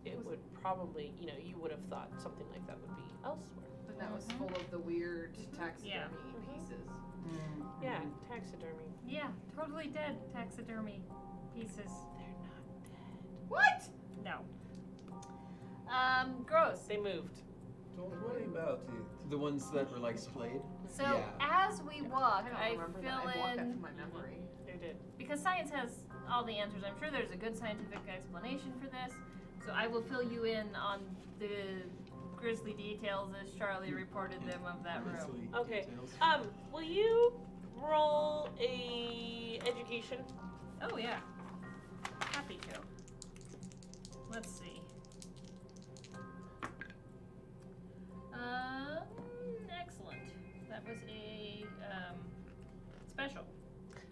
It would probably, you would have thought something like that would be elsewhere. But that was full of the weird taxidermy Yeah. pieces. Yeah, taxidermy. Yeah, totally dead taxidermy pieces. They're not dead. What? No. Gross. They moved. Don't worry about it. The ones that were like splayed. So Yeah. as we walk, I I don't remember that. fill I blocked that in from my memory. They did. because science has all the answers. I'm sure there's a good scientific explanation for this. So I will fill you in on the grisly details as Charlie reported them of that room. Grisly Okay. details. Will you roll a education? Oh yeah, happy to. Let's see. Excellent. That was a special.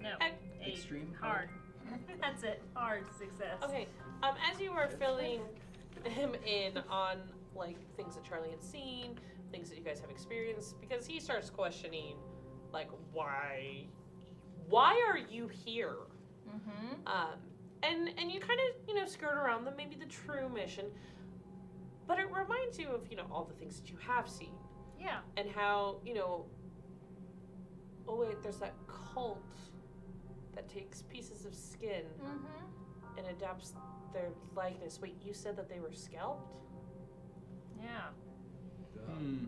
No, a Extreme hard. That's it. Hard success. Okay. As you were filling him in on like things that Charlie had seen, things that you guys have experienced, because he starts questioning, like, why are you here? Mm-hmm. And you kind of skirt around maybe the true mission, but it reminds you of all the things that you have seen Yeah. and how oh wait, there's that cult that takes pieces of skin Mm-hmm. and adapts their likeness. Wait, you said that they were scalped? Yeah. Hmm.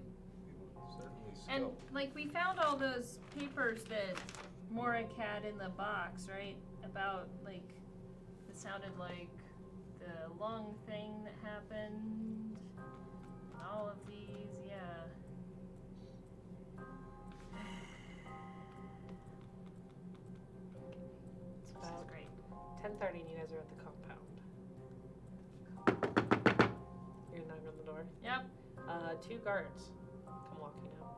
Certainly so. And like we found all those papers that Morik had in the box, right? About like it sounded like the lung thing that happened. And all of these, yeah. It's This is about great. 10:30 and you guys are at the compound. You're knocking on the door. Yep. 2 guards come walking out.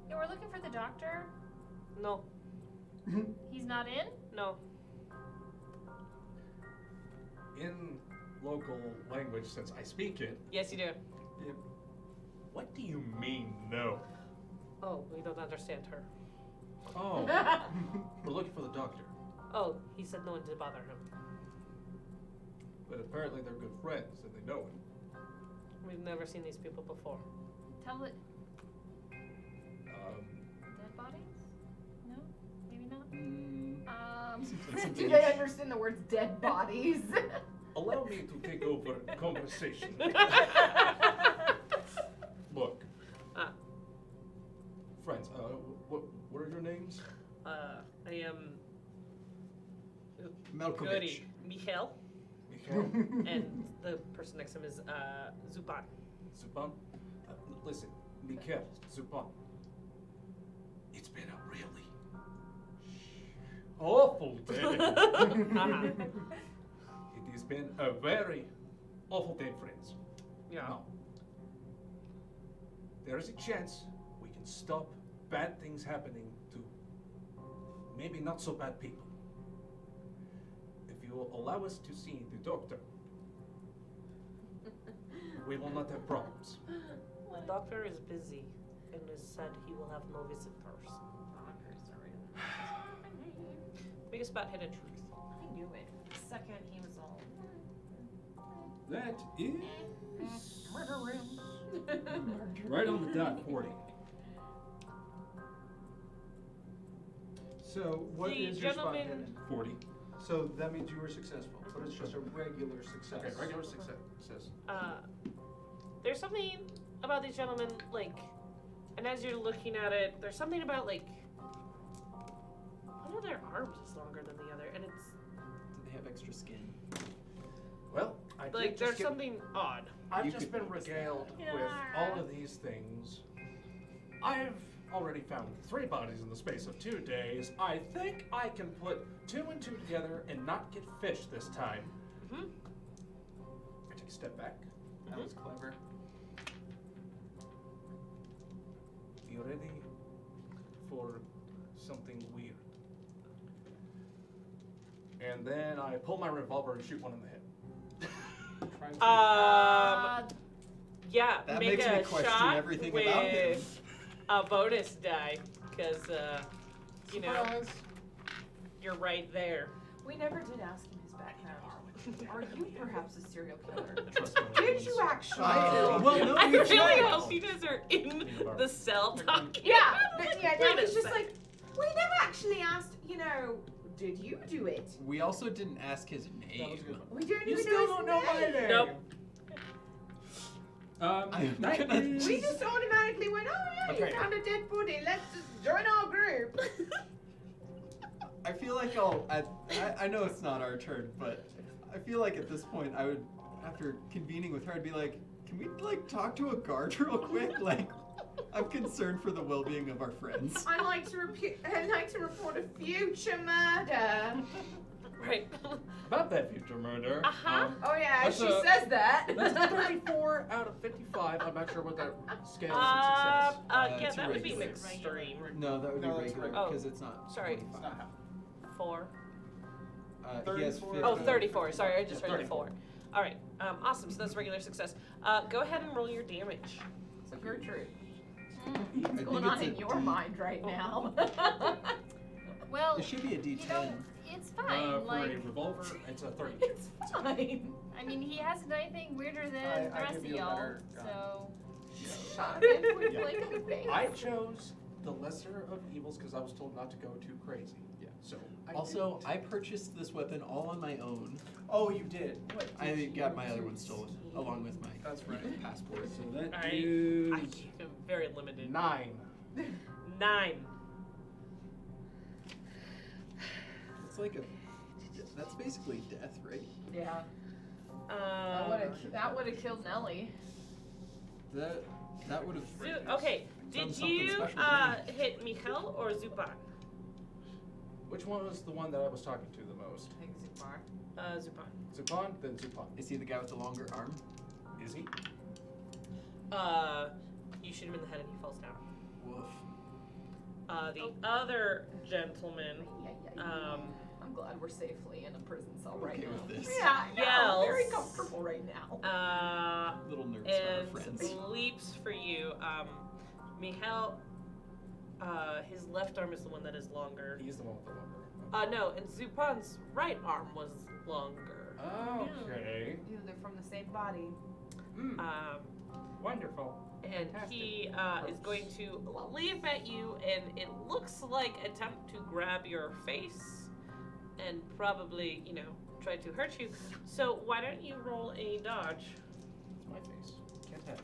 Yeah, we're looking for the doctor. No, He's not in? no. In local language, since I speak it, Yes, you do. what do you mean no? Oh, we don't understand her. Oh, we're looking for the doctor. Oh, he said no one to bother him. But apparently they're good friends and they know him. We've never seen these people before. Tell it. Um, Dead bodies? No? Maybe not? Mm, Do they understand the words dead bodies? allow me to take over conversation. Look, friends, what are your names? I am Malkovich. Goody, Michael, Mikhail? and the person next to him is Zupan. Zupan? Listen, Mikhail, Zupan. It's been a really awful day. Uh-huh. It has been a very awful day, friends. Yeah. Now, there is a chance we can stop bad things happening to maybe not so bad people. If you will allow us to see the doctor, we will not have problems. The doctor is busy and has said he will have no visitors. Biggest spot hidden truth. I knew it. The second he was all. That is Murder room. right on the dot 40. So what The is your spot gentleman- hidden? 40. So that means you were successful, but it's just a regular success. Okay, regular success. There's something about these gentlemen, like, and as you're looking at it, there's something about, like, one of their arms is longer than the other, and it's, Do they have extra skin? Well, I did Like, just there's get- something odd. I've You just could been notice that. regaled with all of these things. I've already found 3 bodies in the space of 2 days. I think I can put 2 and 2 together and not get fish this time. Mm-hmm. I take a step back. That was clever. You ready for something weird? And then I pull my revolver and shoot one in the head. Try to. Yeah, That make makes a me question shot everything with about him. a bonus die, because, you know, Surprise. you're right there. We never did ask him his background. Are you perhaps a serial killer? Trust me, Did you actually? Well, no, I we really checked. hope you guys are in the cell talking. Yeah, about it. but yeah, Wait no, a it's just sec. like, we never actually asked, did you do it? We also didn't ask his That was name. good. We don't You even still know don't his know my name. name. Nope. I'm That gonna- is- We just automatically went, oh yeah, Okay. you found a dead body, let's just join our group. I feel like I know it's not our turn, but I feel like at this point I would, after convening with her, I'd be like, can we like talk to a guard real quick? Like, I'm concerned for the well-being of our friends. I'd like to report a future murder. Right. About that future murder. Uh-huh. Oh yeah, That's she a- says that. That's a 34 out of 55. I'm not sure what that scale is of Yeah, success. that would be an regular. extreme. No, that would No, be that's regular right. because it's not. Sorry. 25. It's not half. 4. He has 34. 50. Oh, 34. Sorry, I just Yeah, heard 34. 4. All right. Awesome. So that's regular success. Go ahead and roll your damage. So Gertrude, I what's think going on it's in a your D. mind right now? Well, It should be a you D10. know, it's fine. For Like, a revolver, it's a 32. It's fine. I mean, he hasn't anything weirder than I the rest give of you a y'all. better gun. So, Shot him with Yeah. like a face. I chose the lesser of evils because I was told not to go too crazy. Yeah. So Also, didn't. I purchased this weapon all on my own. Oh, you did. What? I got my other one stolen along with my That's right. passport. So that I is am very limited. 9. 9. It's like that's basically death, right? Yeah. Um, That would have killed Nellie. That would have. okay. done Did something you special to me. hit Michal or Zupan? Which one was the one that I was talking to the most? I think Zupar. Zupan. Zupan? Then Zupan. Is he the guy with the longer arm? Is he? You shoot him in the head and he falls down. Woof. The other gentleman, I'm glad we're safely in a prison cell I'm right okay now. with this. Yeah, I know. Very Yells. comfortable right now. Little nervous for our and friends. leaps for you. Michal, his left arm is the one that is longer. He's the one with the longer. No, and Zupan's right arm was longer. Okay. Ew, they're from the same body. Mm, wonderful. And he is going to leap at you, and it looks like attempt to grab your face and probably, try to hurt you. So why don't you roll a dodge? It's my face. Can't have.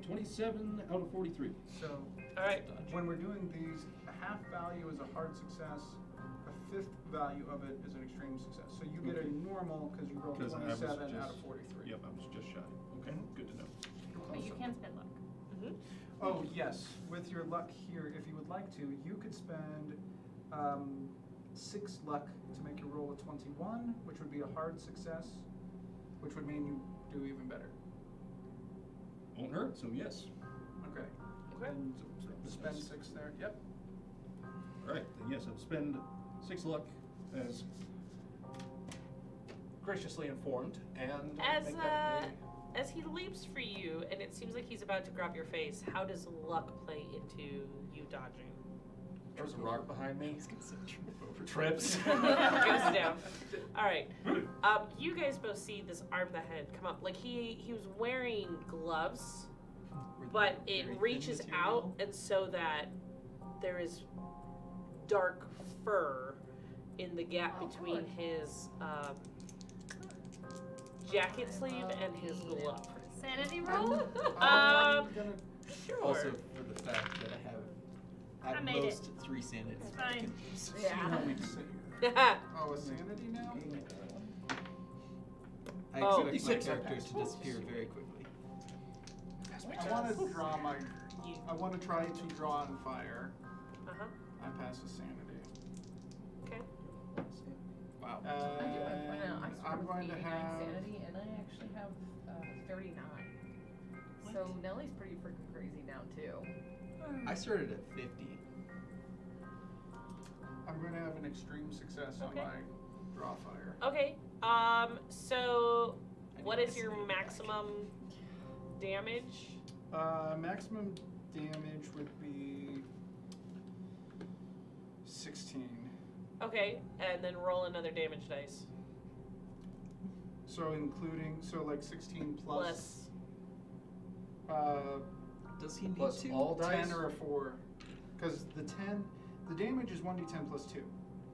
27 out of 43. So, All right. when we're doing these, a half value is a hard success. A fifth value of it is an extreme success. So you get a normal because you rolled 'Cause I was 27 out of just- 43. Yep, I was just shy. Okay, good to know. but you can spend luck. Oh, yes. With your luck here, if you would like to, you could spend 6 luck to make your roll a 21, which would be a hard success, which would mean you do even better. Won't hurt, so yes. Okay. Okay. And spend 6 there. Yep. Alright, then yes, I'll spend 6 luck as Graciously informed and As make that as he leaps for you, and it seems like he's about to grab your face, how does luck play into you dodging? There's a rock behind me. He's gonna say trip over. Trips. Goes down. All right. You guys both see this arm that had come up. Like he was wearing gloves, but it Very thin reaches material. out, and so that there is dark fur in the gap between his jacket sleeve and his glove. Sanity roll? I'm gonna Sure. Also for the fact that I have I at made most 3 sanity. It's that I fine. can use. see how we say. Oh, a sanity now? I Oh. expect my 56 characters to impacts. disappear very quickly. I want to draw my. You, I want to try to draw on fire. uh-huh. I pass with sanity. Okay. Wow. I do. I I'm started with going to 89 have. sanity, and I actually have 39. So Nellie's pretty freaking crazy now too. I started at 50. I'm going to have an extreme success on Okay. my draw fire. Okay. So I what need is my your sanity back. maximum damage? Maximum damage would be 16. Okay, and then roll another damage dice. So including, so like 16 Plus. Does he need Plus to? all dice? 10 or a 4. Because the damage is 1d10 plus 2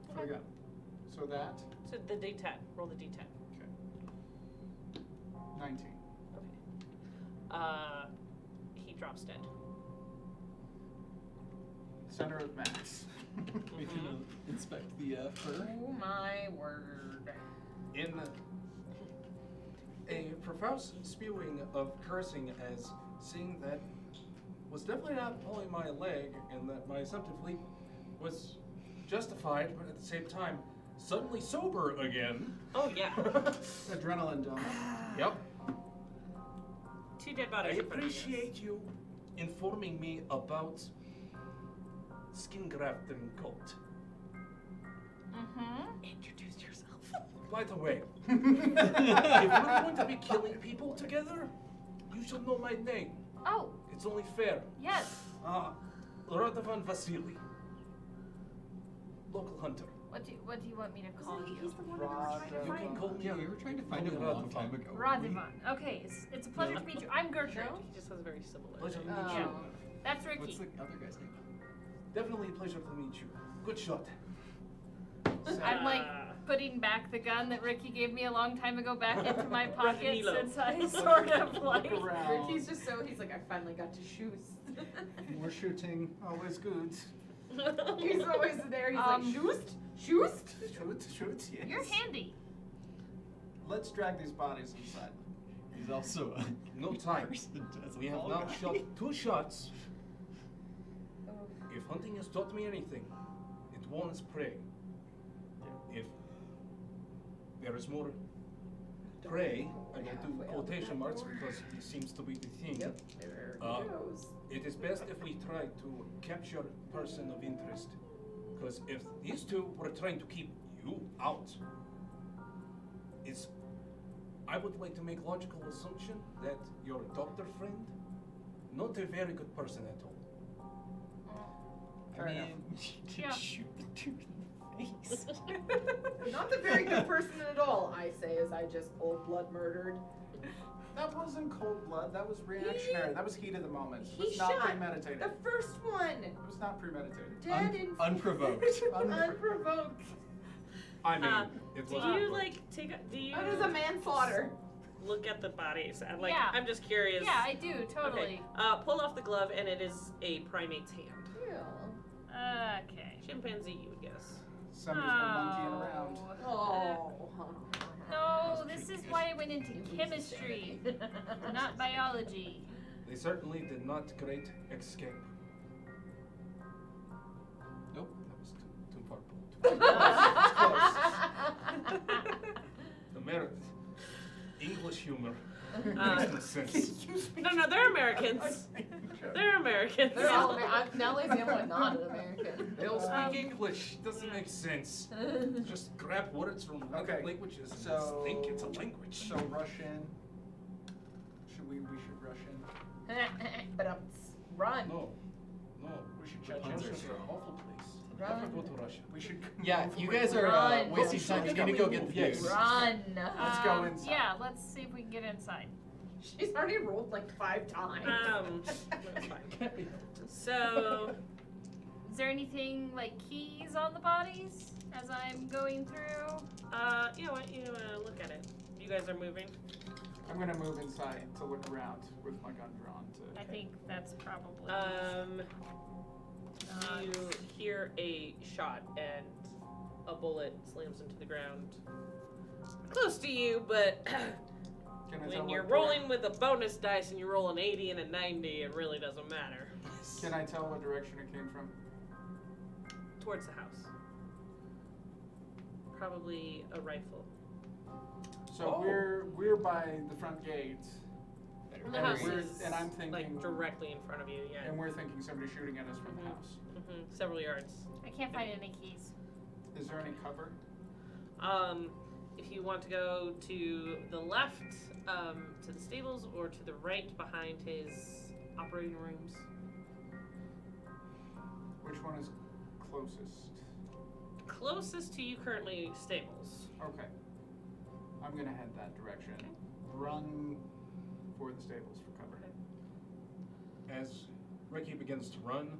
for the Okay. gun. So that, So the D10. Roll the D10. 19. Okay. He drops dead. Center of mass. We can inspect the fur. Oh my word. In a profuse spewing of cursing as seeing that was definitely not pulling my leg and that my assumptive leap was justified, but at the same time, suddenly sober again. Oh yeah. Adrenaline dump. Yep. 2 dead I bodies. in front of you. appreciate you informing me about skin grafting cult. Mm-hmm. Introduce yourself. By the way, if we're going to be killing people together, you should know my name. Oh, It's only fair. yes. Radovan Vasily. Local hunter. What do you want me to call you? He's the one who was trying to You find can call me. Yeah, we were trying to find him a Call me long time Radovan. ago. Radovan. Okay, it's a pleasure to meet you. I'm Gertrude. He just has a very similar. Pleasure to name. meet Oh. you. That's What's Ricky. the other guy's name? Definitely a pleasure to meet you. Good shot. I'm like putting back the gun that Ricky gave me a long time ago back into my pocket Milo. since I sort of like. Look around. Ricky's just so, he's like, I finally got to shoot. We're shooting. Always good. He's always there, he's Um, like, shoot? Shoot? Shoot, yes. You're handy. Let's drag these bodies inside. He's also a No time. person as a We have fall now guy. shot 2 shots. If hunting has taught me anything, it warns prey. If there is more prey, I will do quotation marks because it seems to be the thing. Yep, there he Uh, goes. It is best if we try to capture person of interest. Because if these two were trying to keep you out, I would like to make logical assumption that your doctor friend, not a very good person at all. Fair I enough. mean, you Yeah. can shoot the dude in the face. Not a very good person at all, I say, as I just cold blood murdered. That wasn't cold blood. That was reactionary. That was heat of the moment. It He was not shot premeditated. the first one! It was not premeditated. Dead in Unprovoked. Unprovoked. I mean, it Do was. you like take? Do you? That was a manslaughter. Look at the bodies. And, like, Yeah. I'm just curious. Yeah, I do totally. Okay. Pull off the glove, and it is a primate's hand. Okay. Chimpanzee, you would guess. Somebody's been monkeying around. Oh. No, this is why I went into chemistry, not biology. They certainly did not great escape. Nope. That was too far. Uh, American English humor Uh, makes no sense. No, they're Americans. They're Americans. They're all Nellie's the only one not an American. They all speak English. Doesn't make sense. Just grab words from other Okay, languages and so- think it's a language. So rush in. We should rush in. But run. No. We should The check Russians Russia. are an awful place. Run. Never go to Russia. We should. Yeah, you guys are Run. wasting time. You need to go get the Yes. dude. Run. Let's go inside. Yeah, let's see if we can get inside. She's already rolled like 5 times. That's fine. So, Is there anything like keys on the bodies as I'm going through? you know what? You look at it. You guys are moving. I'm gonna move inside to look around with my gun drawn. I think that's probably. You hear a shot and a bullet slams into the ground. Close to you, but Can I tell When what you're direc- rolling with a bonus dice and you roll an 80 and a 90, it really doesn't matter. Can I tell what direction it came from? Towards the house. Probably a rifle. So we're by the front gate, The and house we're- is and I'm thinking, like directly in front of you, yeah. and we're thinking somebody's shooting at us from the house. Several yards. I can't find any keys. Is there any cover? If you want to go to the left, to the stables, or to the right behind his operating rooms. Which one is closest? Closest to you currently, stables. Okay. I'm gonna head that direction. Okay. Run for the stables for cover. As Ricky begins to run,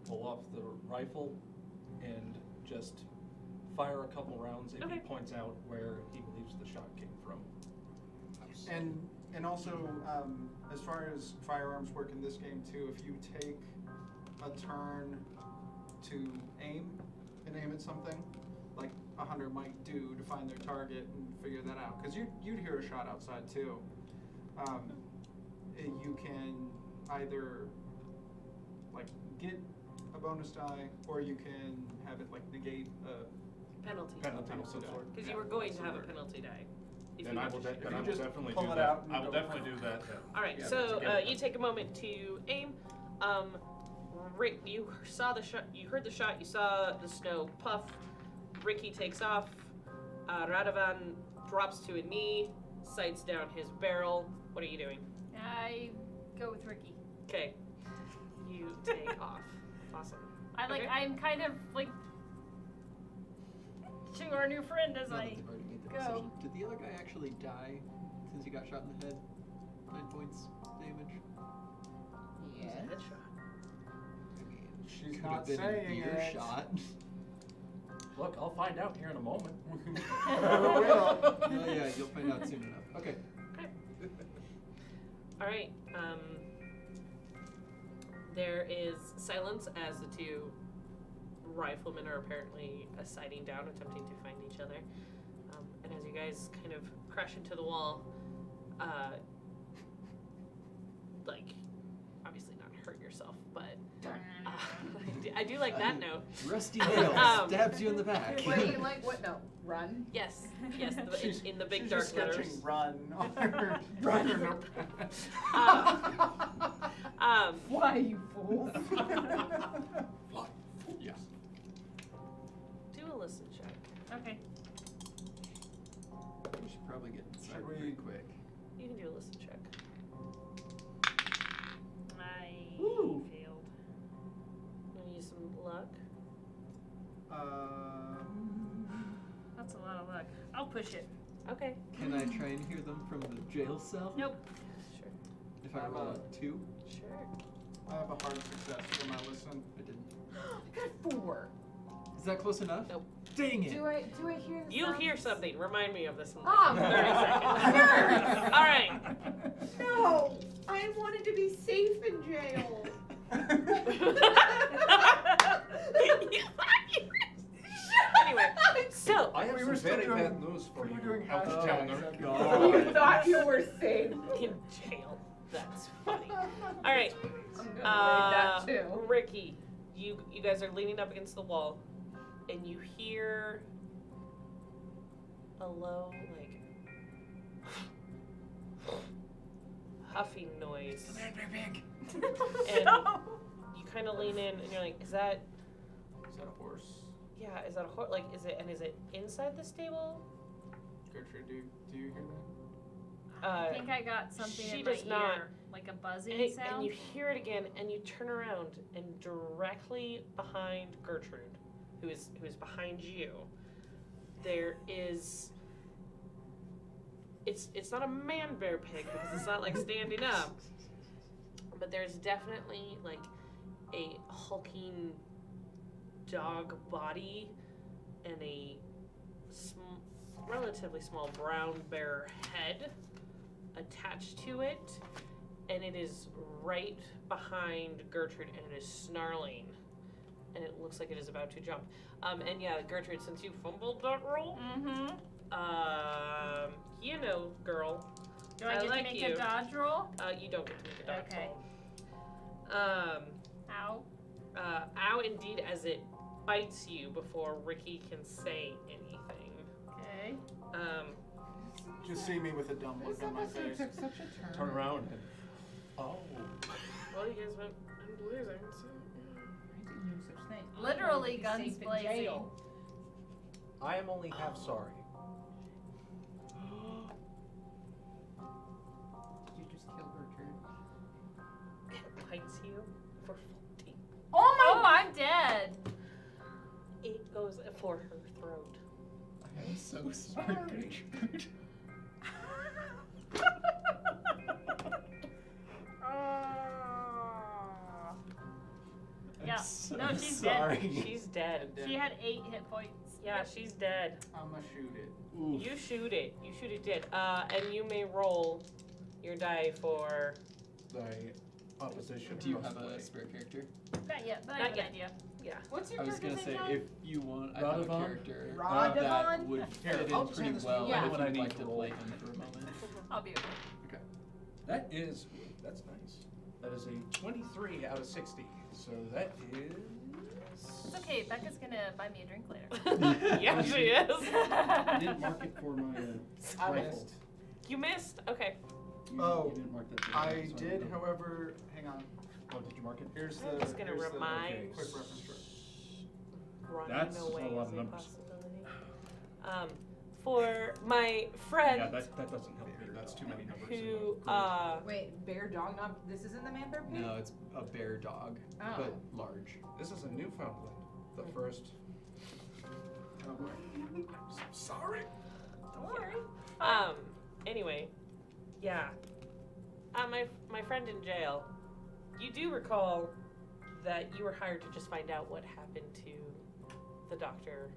pull off the rifle and just fire a couple rounds if he Okay. points out where he believes the shot came from. And also, as far as firearms work in this game too, if you take a turn to aim and aim at something, like a hunter might do to find their target and figure that out, because you'd hear a shot outside too. You can either like get a bonus die, or you can have it like negate a Penalty. Penalty of some die. sort. Because Yeah, you were going to that's have the a word. penalty die. If Then you I want will, to shoot. then you I will just definitely pull do it that. out and I will go- definitely do that. All right, Yeah, so that's a you take a moment to aim. Rick, you saw the shot. You heard the shot. You saw the snow puff. Ricky takes off. Radovan drops to a knee, sights down his barrel. What are you doing? I go with Ricky. Okay, you take off. Awesome. Okay. Okay. I'm kind of like to our new friend as Now that I they've already made the go. decision. Did the other guy actually die since he got shot in the head? 9 points damage. Use a headshot. I mean, She's could not have been saying a beer it. shot. Look, I'll find out here in a moment. Oh yeah, you'll find out soon enough. Okay. All right. There is silence as the two riflemen are apparently sighting down, attempting to find each other. And as you guys kind of crash into the wall, like, obviously not hurt yourself, but I do like that note. Rusty nail stabs you in the back. Wait, like what? No, run. Yes, She's- in the big she's dark just sketching letters. run on her notepad. Why, you fools? Yeah. Do a listen check. Okay. We should probably get inside Should we- pretty quick. You can do a listen check. I Woo. failed. You want to use some luck? That's a lot of luck. I'll push it. Okay. Can I try and hear them from the jail cell? Nope. Sure. If I roll a 2? Sure. I have a hard success for my listen. I didn't. I got 4. Is that close enough? Nope. Dang it! Do I hear the You'll hear sounds? something. Remind me of this in Ah, like 30 seconds. All right. No, I wanted to be safe in jail. Anyway, so I have We some were still very doing- bad news for we you. were doing out of hashtags. towner. God. You thought you were safe. in jail. That's funny. All right. I'm gonna read that too. Ricky, you guys are leaning up against the wall, and you hear a low huffing noise. And you kind of lean in, and you're like, "Is that? Is that a horse? Yeah, is that a horse? Like, is it? And is it inside the stable?" Gertrude, do you hear that? I think I got something she in my does not. ear, like a buzzing And sound. you hear it again, and you turn around, and directly behind Gertrude, who is behind you, there is. It's not a man bear pig because it's not like standing up, but there's definitely like a hulking dog body and a relatively small brown bear head attached to it, and it is right behind Gertrude, and it is snarling, and it looks like it is about to jump. And yeah, Gertrude, since you fumbled that roll, Mm-hmm. you know, girl, Do I get like to make you. a dodge roll? You don't get to make a dodge Okay. roll. Ow. Ow, indeed, as it bites you before Ricky can say anything. Okay. Just see me with a dumb look on my face. took such a turn. Turn around and oh, Well, you guys went blazing, so. I didn't do such thing. I Literally wanted to be guns safe in blazing. jail. I am only half sorry. Did you just kill Gertrude? It bites you for 14. Oh, I'm dead. It goes for her throat. I'm so sorry, Gertrude. Yeah. I'm so No, she's sorry. dead. She's dead. She had 8 hit points. Yeah, she's dead. I'ma shoot it. Oof. You shoot it. You shoot it dead. And you may roll your die for. Thy opposition. Do you must have a play. spirit character? Not yet, but I Not have yet. an idea. Yeah. What's your I was character's gonna name, say, John? if you want, I have a Radovon? character Radovon? that would Here, fit I'll in just pretty hand this to well you. Yeah. if What I you'd need like to to roll. play him for a moment. I'll be okay. That is, that's nice. That is a 23 out of 60. So that is. It's okay. Becca's gonna buy me a drink later. Yeah, she is. I didn't mark it for my I rifle. missed. You missed? Okay. Oh, you didn't mark that. I down, so did, don't know. however, hang on. Oh, did you mark it? Here's the. I'm just gonna here's the remind- quick reference for it. Running That's away a lot is of numbers. possibility. For my friend Yeah, that doesn't help me. That's too many numbers. who, Wait, bear dog not. This isn't the man bear pig? No, it's a bear dog, Oh. but large. This is a Newfoundland. The first. Oh boy. Sorry. Don't worry. anyway, yeah. My friend in jail, you do recall that you were hired to just find out what happened to the doctor.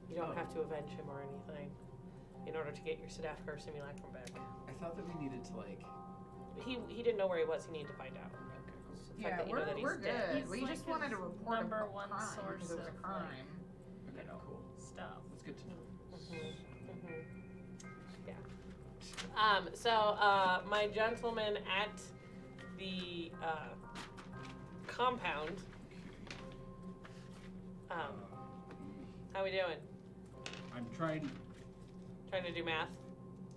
You don't have to avenge him or anything in order to get your Sedafkar simulacrum back. I thought that we needed to like. He didn't know where he was. He needed to find out. Okay, cool. So the Yeah, fact that you know that he's we're dead. good. He's We like just wanted to his report number a one crime source because it was a of, crime. Okay, cool. Stuff. That's good to know. Yeah. So my gentleman at the compound. How we doing? I'm trying. Trying to do math.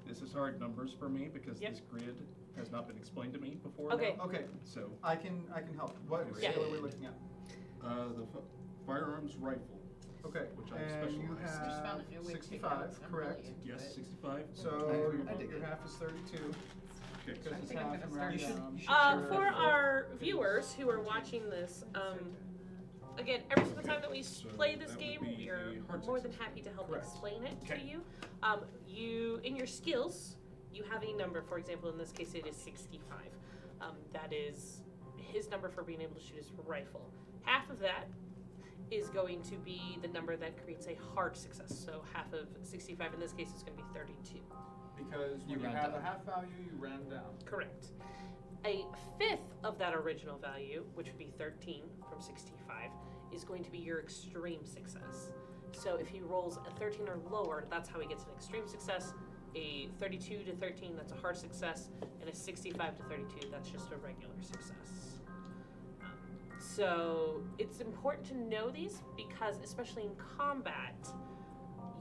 This is hard numbers for me because Yep. this grid has not been explained to me before. Okay. now. Okay, So, I can help. What Yeah. scale are we looking at? the firearms rifle. Okay, Which I'm and you specialized. Just found have a new way to take 65, notes. I'm correct? really into Yes, it. 65. So I dig your it. half is 32. Okay. Because I it's think I'm half gonna and start round down. down. Sure. For our viewers who are watching this, again, every single time that we So play this that would game, be we are a hard more than success. happy to help Correct. explain it to Okay. you. You, in your skills, you have a number. For example, in this case, it is 65. That is his number for being able to shoot his rifle. Half of that is going to be the number that creates a hard success. So half of 65 in this case is going to be 32. Because You when you round have down. a half value, you round down. Correct. A fifth of that original value, which would be 13 from 65, is going to be your extreme success. So if he rolls a 13 or lower, that's how he gets an extreme success. A 32 to 13, that's a hard success. And a 65 to 32, that's just a regular success. So it's important to know these because, especially in combat,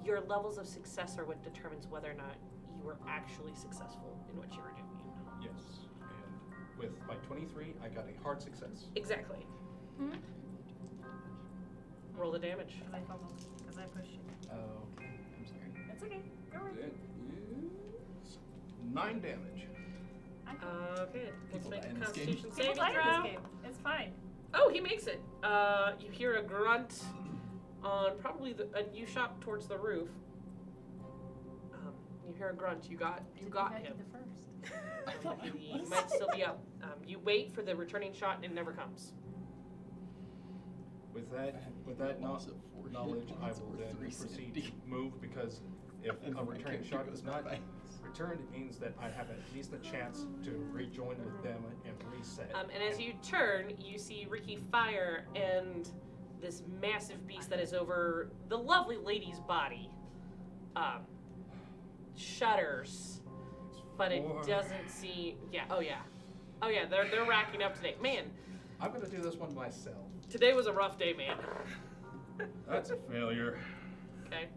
your levels of success are what determines whether or not you were actually successful in what you were doing. Yes. And with my 23, I got a hard success. Exactly. Hmm? Roll the damage. Because I fumbled. Because I pushed you. Oh, okay. I'm sorry. It's okay. Don't worry. That is 9 damage. Okay, let's People make die a in this game. Constitution People saving die in throw. this game. It's fine. Oh, he makes it. You hear a grunt on probably you shot towards the roof. You hear a grunt. You got him. The first. I thought I He was. might still be up. You wait for the returning shot and it never comes. With that Loss of 4 hit knowledge, I points will or then 3 proceed sanity. to move because if And a my returning character shot goes is not bye-bye. returned, it means that I have at least a chance to rejoin with them and reset. And as you turn, you see Ricky fire and this massive beast that is over the lovely lady's body shudders but it Four. doesn't seem. Yeah. Oh yeah. Oh yeah. They're racking up today. Man, I'm gonna do this one myself. today was a rough day, man. That's a failure. Okay.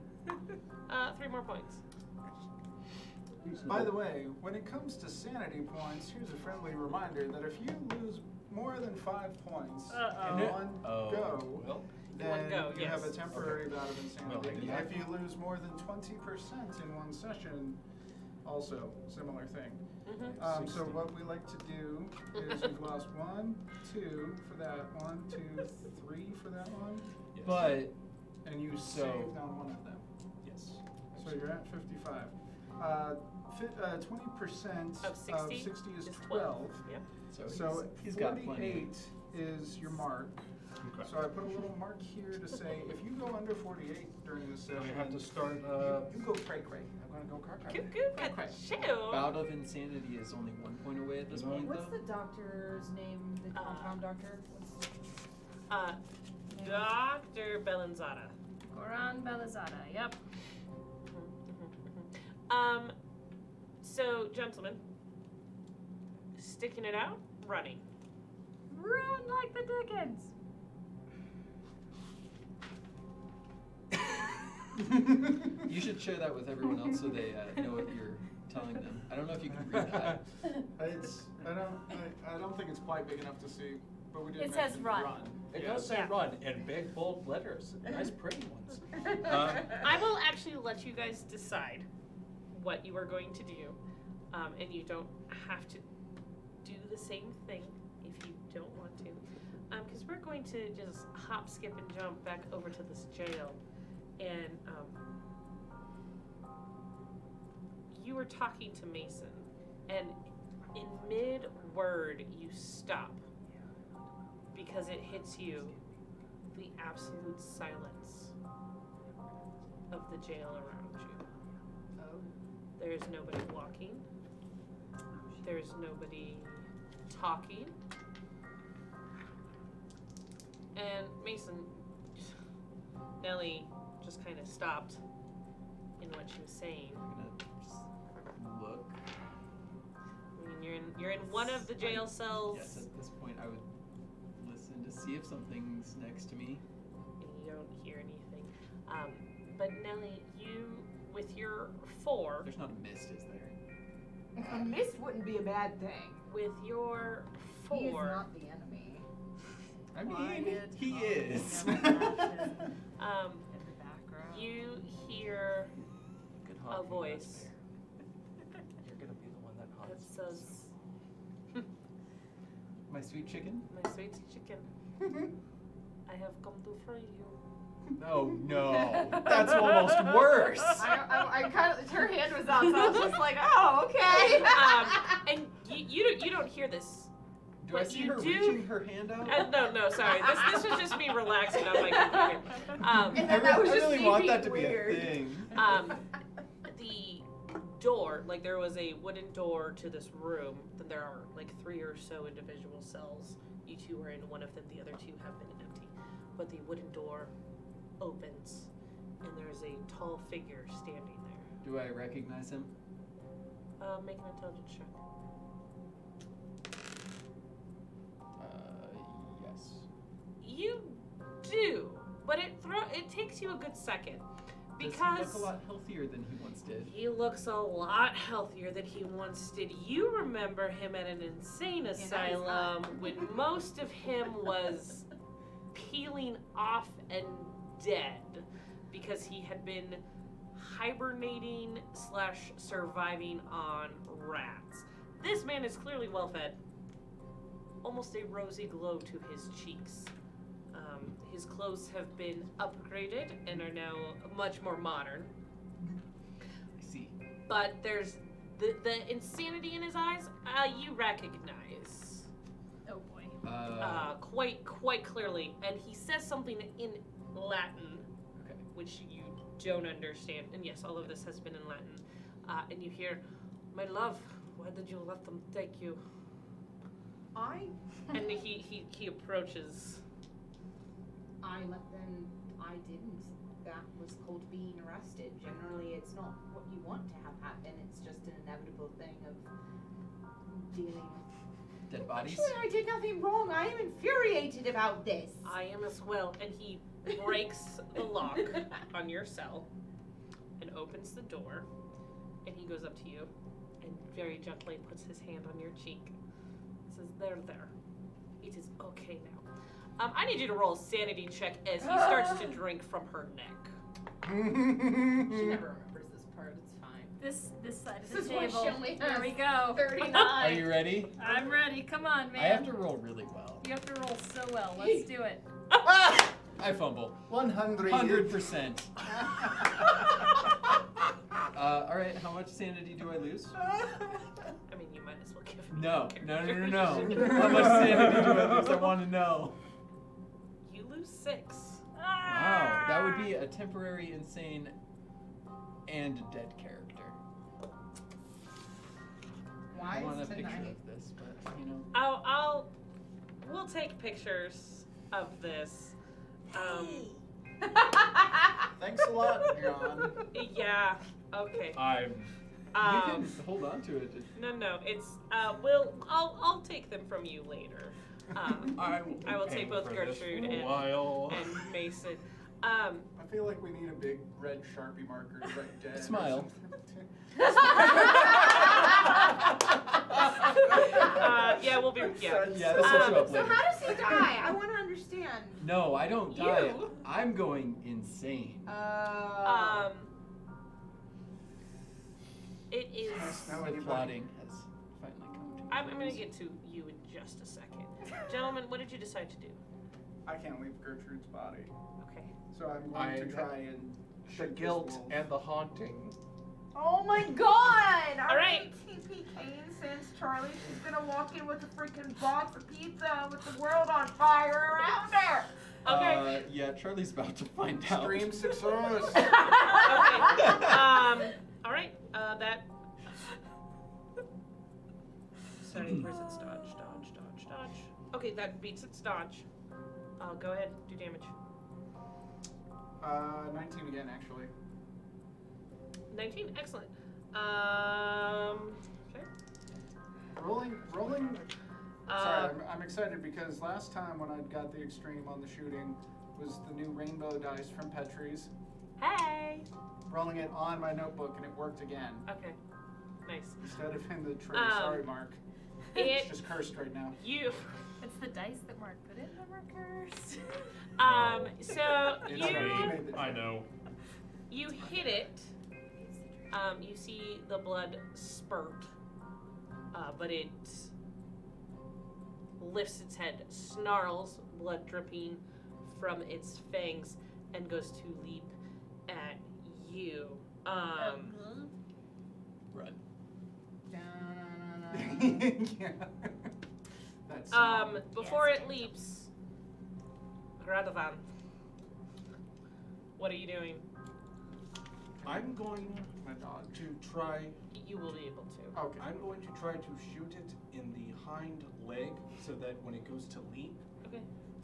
3 more points. By the way, when it comes to sanity points, here's a friendly reminder that if you lose more than 5 points in one go, Well, then One go, you have a yes. temporary bout of insanity. Well, I can- If you lose more than 20% in one session, also similar thing. Mm-hmm. So what we like to do is you've lost 1, 2 for that, 1, 2, 3 for that one, yes. But and you So- saved on one of them. yes. So you're at 55. 20% Of 60 is is 12. Yep. So he's got plenty. 48 is your mark. Okay. So I put a little mark here to say if you go under 48 during this So session, we have to start. you go cray cray. I'm gonna go car Good, good, Okay. chill. Bout of Insanity is only 1 point away at this No. point, What's though. the doctor's name? The compound doctor? Dr. Bellanzada. Goran Belazada, yep. So, gentlemen, sticking it out, running. Run like the Dickens. You should share that with everyone else so they know what you're telling them. I don't know if you can read that. I don't think it's quite big enough to see, but we did It says mention run. It Yeah. does say Yeah. run in big bold letters, nice pretty ones. I will actually let you guys decide what you are going to do, and you don't have to do the same thing if you don't want to, because we're going to just hop, skip, and jump back over to this jail, and you were talking to Mason, and in mid-word you stop because it hits you the absolute silence of the jail around you. Oh. There's nobody walking. There's nobody talking. And Mason, Nellie just kind of stopped in what she was saying. I'm gonna just look. I mean, you're in one of the jail cells, Yes, at this point I would listen to see if something's next to me. and you don't hear anything. But Nellie, you with your 4, There's not a mist, is there? A mist wouldn't be a bad thing. with your He is 4, not the enemy. I mean, Quiet he is. In the background. you hear Good a hockey, voice You're gonna be the one that that haunts. says, My sweet chicken? "My sweet chicken, I have come to free you." Oh no, that's almost worse. I kind of, her hand was out, so I was just like, oh, okay. And you don't hear this. Do I But see you her do- reaching her hand out? No, sorry. This was just me relaxing on my computer. And then that was I just really me want being that to weird. be a thing. The door, like there was a wooden door to this room. Then there are like 3 or so individual cells. You 2 are in one of them. The other 2 have been empty. But the wooden door opens, and there's a tall figure standing there. Do I recognize him? Make an intelligence check. Yes. You do, but it takes you a good second Does because he look a lot healthier than he once did? he looks a lot healthier than he once did. You remember him at an insane asylum when most of him was peeling off and dead because he had been hibernating / surviving on rats. This man is clearly well fed. Almost a rosy glow to his cheeks. His clothes have been upgraded and are now much more modern. I see. But there's the insanity in his eyes, you recognize Oh boy. quite clearly. And he says something in Latin, Okay. which you don't understand. And yes, all of this has been in Latin. And you hear, "My love, why did you let them take you?" I And he approaches. let them. I didn't. That was called being arrested. Generally, it's not what you want to have happen. It's just an inevitable thing of dealing. Dead bodies? Actually, I did nothing wrong. I am infuriated about this. I am as well. And he breaks the lock on your cell and opens the door. And he goes up to you and very gently puts his hand on your cheek. Says, there. It is okay now. I need you to roll a sanity check as he starts to drink from her neck. She never remembers this part. It's fine. This side of This the is why table. she only Here has we go. 39. Are you ready? I'm ready. Come on, man. I have to roll really well. You have to roll so well. Let's do it. I fumble. 100. 100%. All right, how much sanity do I lose? I mean, you might as well give him No. your How much sanity do I lose? I want to know. You lose 6. Wow, that would be a temporary insane and dead character. Why I want a is picture tonight? of this, but you know. We'll take pictures of this. Thanks a lot, John. Yeah. Okay. I'm. You can hold on to it. No. It's I'll take them from you later. I will, I will take both for this Gertrude for a and while. Mason. I feel like we need a big red Sharpie marker to write dead. or Smile. something. Yeah, we'll be. Yeah. Yeah, this will show up So later. how does he die? I want to understand. No, I don't die. You. I'm going insane. It is. No, The anybody. plotting has finally come to I'm gonna get to you in just a second, gentlemen. What did you decide to do? I can't leave Gertrude's body, Okay. so I'm going to try and The shoot this guilt wolf. and the haunting. Oh my god! All right. TPKing since Charlie. She's gonna walk in with a freaking box of pizza with the world on fire around her. Okay. Yeah, Charlie's about to find out. Extreme success. Okay. All right. That. Sorry. Where's its dodge? Dodge. Okay, that beats its dodge. Go ahead. Do damage. 19 again, actually. 19. Excellent. Okay. Rolling. Uh, Sorry, I'm excited because last time when I got the extreme on the shooting was the new rainbow dice from Petrie's. Hey. Rolling it on my notebook and it worked again. Okay. Nice. Instead of in the tray. Um, Sorry, Mark. It. It's just cursed right now. You. It's the dice that Mark put in the markers. So It's you. right, he made the I joke. know. You hit it. You see the blood spurt, but it lifts its head, snarls, blood dripping from its fangs, and goes to leap at you. Run. Yeah. That's Before it leaps, Radovan, what are you doing? I'm going my dog. to try. You will be able to. Okay. I'm going to try to shoot it in the hind leg so that when it goes to leap, Okay.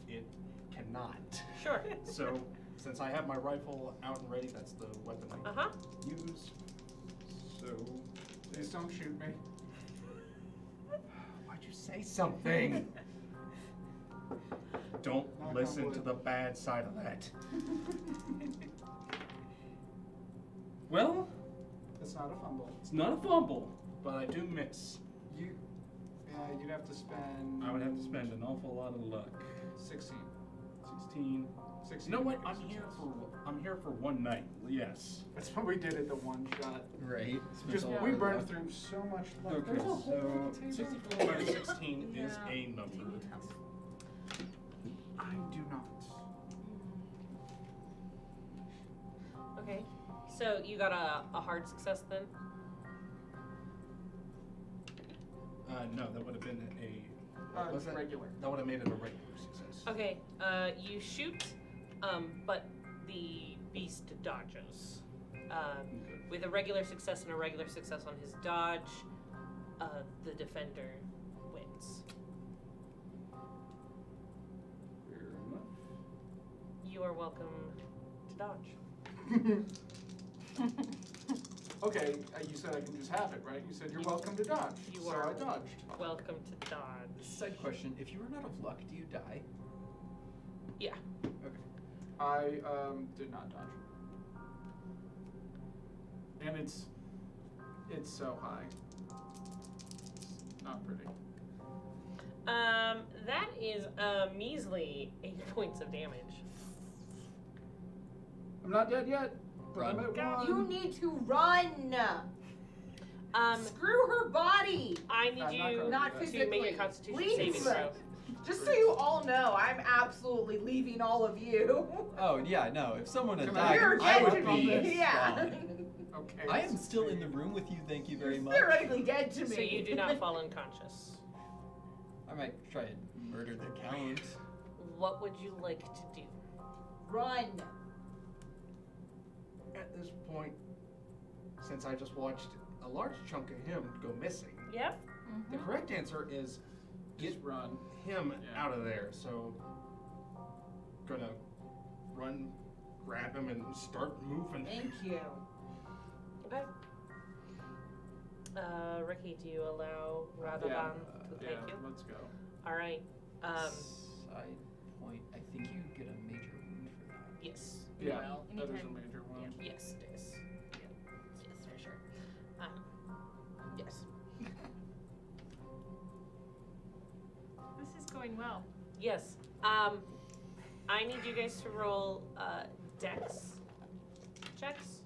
it cannot. Sure. So, since I have my rifle out and ready, that's the weapon I Uh huh. use. So, Please don't shoot me. why'd you say something? Don't Knock on listen to wood. the bad side of that. Well, It's not a fumble. it's not a fumble. But I do miss. You'd have to spend. I would have to spend an awful lot of luck. 16. 16. 16. You know what? makes I'm here for one night. Yes. That's what we did at the one shot. Right. Just Spent a we lot of burned luck. through so much luck. Okay, There's a whole so table. 64 minus 16 is Yeah. a number. I do not. Okay. So you got a hard success then? No, that would have been It's regular. That would have made it a regular success. Okay. You shoot, but the beast dodges. With a regular success and a regular success on his dodge, the defender wins. Fair enough. You you are welcome to dodge. Okay, you said I can just have it, right? You said you're welcome to dodge. You so are I dodged. welcome to dodge. Side question: if you run out of luck, do you die? Yeah. Okay. I did not dodge. And it's so high. It's not pretty. That is a measly 8 points of damage. I'm not dead yet, but I'm Run. at 1. You need to run. Screw her body. I need I'm not you gonna Not do that. to make physically. a Constitution Leave. saving throw. Just so you all know, I'm absolutely leaving all of you. Oh yeah, no. If someone had Come died, You're I dead would to be me. Yeah. gone. Okay. I am still in the room with you. Thank you very You're much. theoretically dead to me. So you do not fall unconscious. I might try and murder the count. What would you like to do? Run. At this point, since I just watched a large chunk of him go missing, Yep. the correct answer is Just get run. him Yeah. out of there. So, gonna run, grab him, and start moving. Thank you. Okay. Ricky, do you allow Radovan to take Yeah, you? let's go. All right. Side point: I think you get a major wound for that. Yes. Yeah, Well, that is a anytime- major one. Yes, it is. Yes, for sure. Yes. This is going well. Yes. I need you guys to roll dex checks.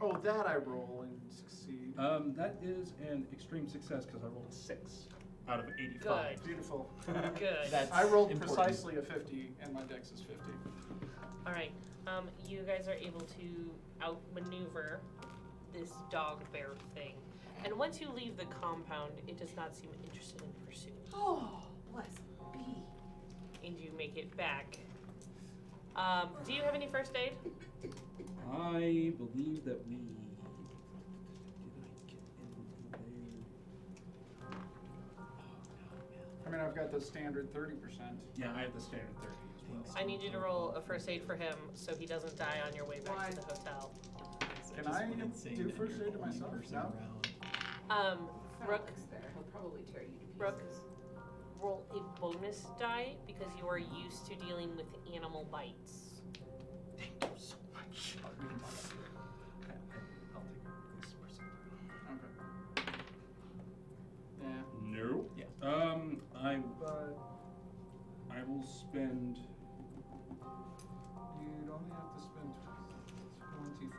Oh, that I roll and succeed. That is an extreme success because I rolled a 6 out of 85. Good. Beautiful. Good. That's I rolled important. precisely a 50, and my dex is 50. All right. You guys are able to outmaneuver this dog bear thing, and once you leave the compound, it does not seem interested in pursuing you, Oh, bless be. and you make it back. Do you have any first aid? I believe that we. Did I get in there? I mean, I've got the standard 30%. Yeah, I have the standard 30 as well. I need you to roll a first aid for him so he doesn't die on your way back to the hotel. Can just I went insane do and first you're aid to the only myself? person No? around. Rook, there. He'll probably tear you to pieces. Rook. roll a bonus die because you are used to dealing with animal bites. Thank you so much. I'll take this percent. Okay. Yeah. No. Yeah. I will spend. You'd only have to spend 24.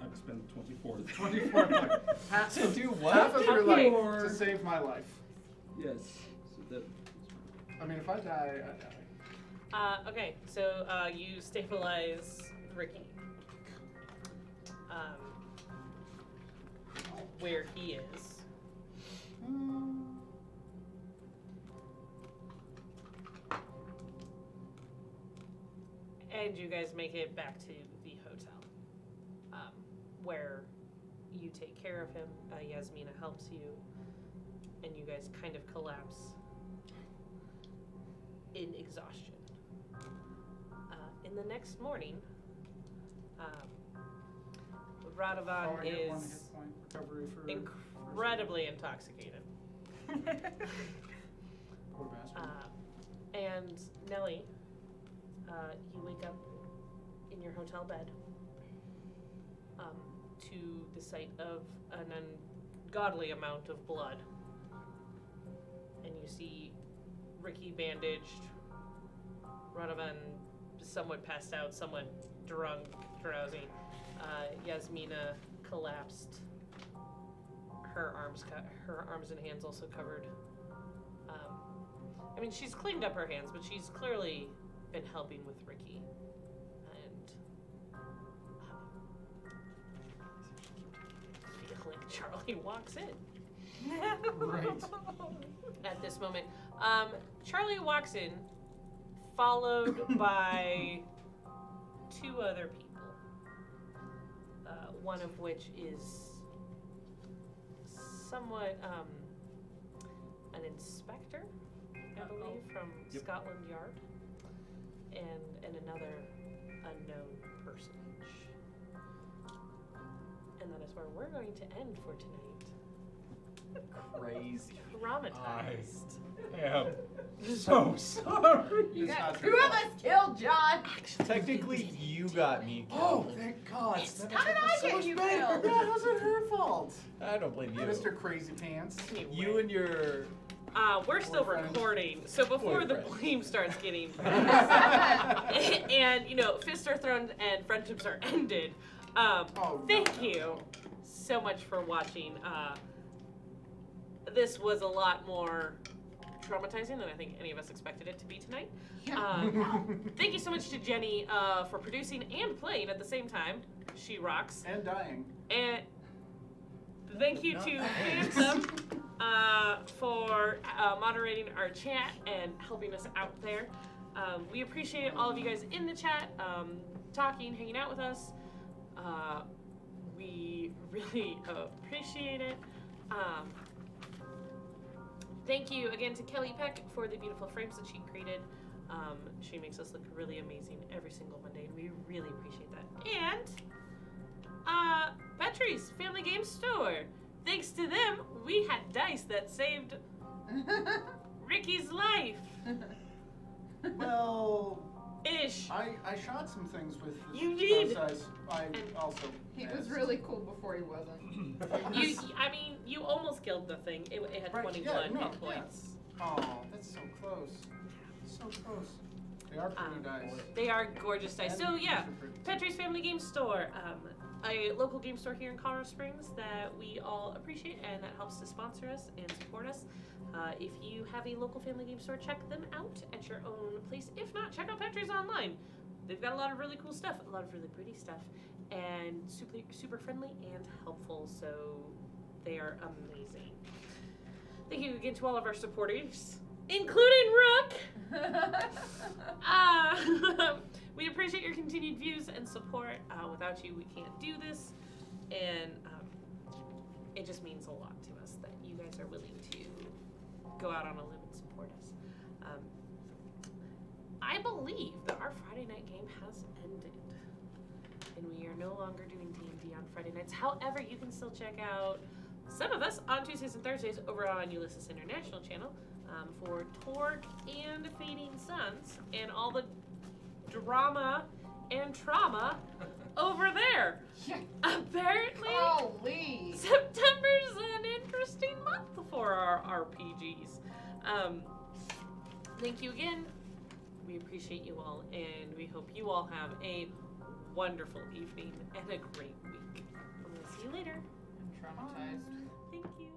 I will spend 24. 24 points. Half, To do what? half of your Okay. life to save my life. Yes. So that. I mean, if I die, I die. Okay, so you stabilize Ricky. Where he is. And you guys make it back to the hotel, where you take care of him. Yasmina helps you, and you guys kind of collapse in exhaustion. In the next morning, Radovan Oh, I get 1 is hit point recovery for incredibly intoxicated. Poor bastard. And Nellie, you wake up in your hotel bed to the sight of an ungodly amount of blood. And you see Ricky bandaged, Radovan somewhat passed out, somewhat drunk, drowsy. Yasmina collapsed. Her arms and hands also covered. I mean, she's cleaned up her hands, but she's clearly been helping with Ricky. And feeling Charlie walks in. Right. At this moment, Charlie walks in, followed by 2 other people. One of which is somewhat an inspector, I believe, from Yep. Scotland Yard. and another unknown personage. And that is where we're going to end for tonight. Crazy. Traumatized. am so sorry. You It's got not two your of fault. us killed, John. Technically, you got me Oh, killed. thank God. It's That How did makes I it so get much you better. killed? Yeah, how's it her fault? I don't blame you. Mr. Crazy Pants. You and your We're still Boyfriend. recording, so before the Boyfriend. blame starts getting and fists are thrown and friendships are ended. Thank you so much for watching. This was a lot more traumatizing than I think any of us expected it to be tonight. Thank you so much to Jenny for producing and playing at the same time. She rocks. And dying. And thank you to Phantom for moderating our chat and helping us out there. We appreciate all of you guys in the chat, talking, hanging out with us. We really appreciate it. Thank you again to Kelly Peck for the beautiful frames that she created. She makes us look really amazing every single Monday, and we really appreciate that. And Petrie's Family Game Store. Thanks to them, we had dice that saved Ricky's life. Well, Ish. I shot some things with the You did. size. I also. He was missed. really cool before he wasn't. You almost killed the thing. It had Right, 21 yeah, no, hit points. Oh, that's so close. So close. They are pretty dice. They are gorgeous dice. And So yeah, super pretty. Petrie's Family Game Store, a local game store here in Colorado Springs that we all appreciate and that helps to sponsor us and support us. If you have a local family game store, check them out at your own place. If not, check out Petrie's online. They've got a lot of really cool stuff, a lot of really pretty stuff, and super friendly and helpful. So they are amazing. Thank you again to all of our supporters, including Rook. We appreciate your continued views and support. Without you, we can't do this, and it just means a lot to us that you guys are willing to go out on a limb and support us. I believe that our Friday night game has ended, and we are no longer doing D&D on Friday nights. However, you can still check out some of us on Tuesdays and Thursdays over on Ulysses International channel for Torque and Fading Suns and all the drama and trauma over there. Yeah. Apparently, Holy. September's an interesting month for our RPGs. Thank you again. We appreciate you all, and we hope you all have a wonderful evening and a great week. And we'll see you later. I'm traumatized. Thank you.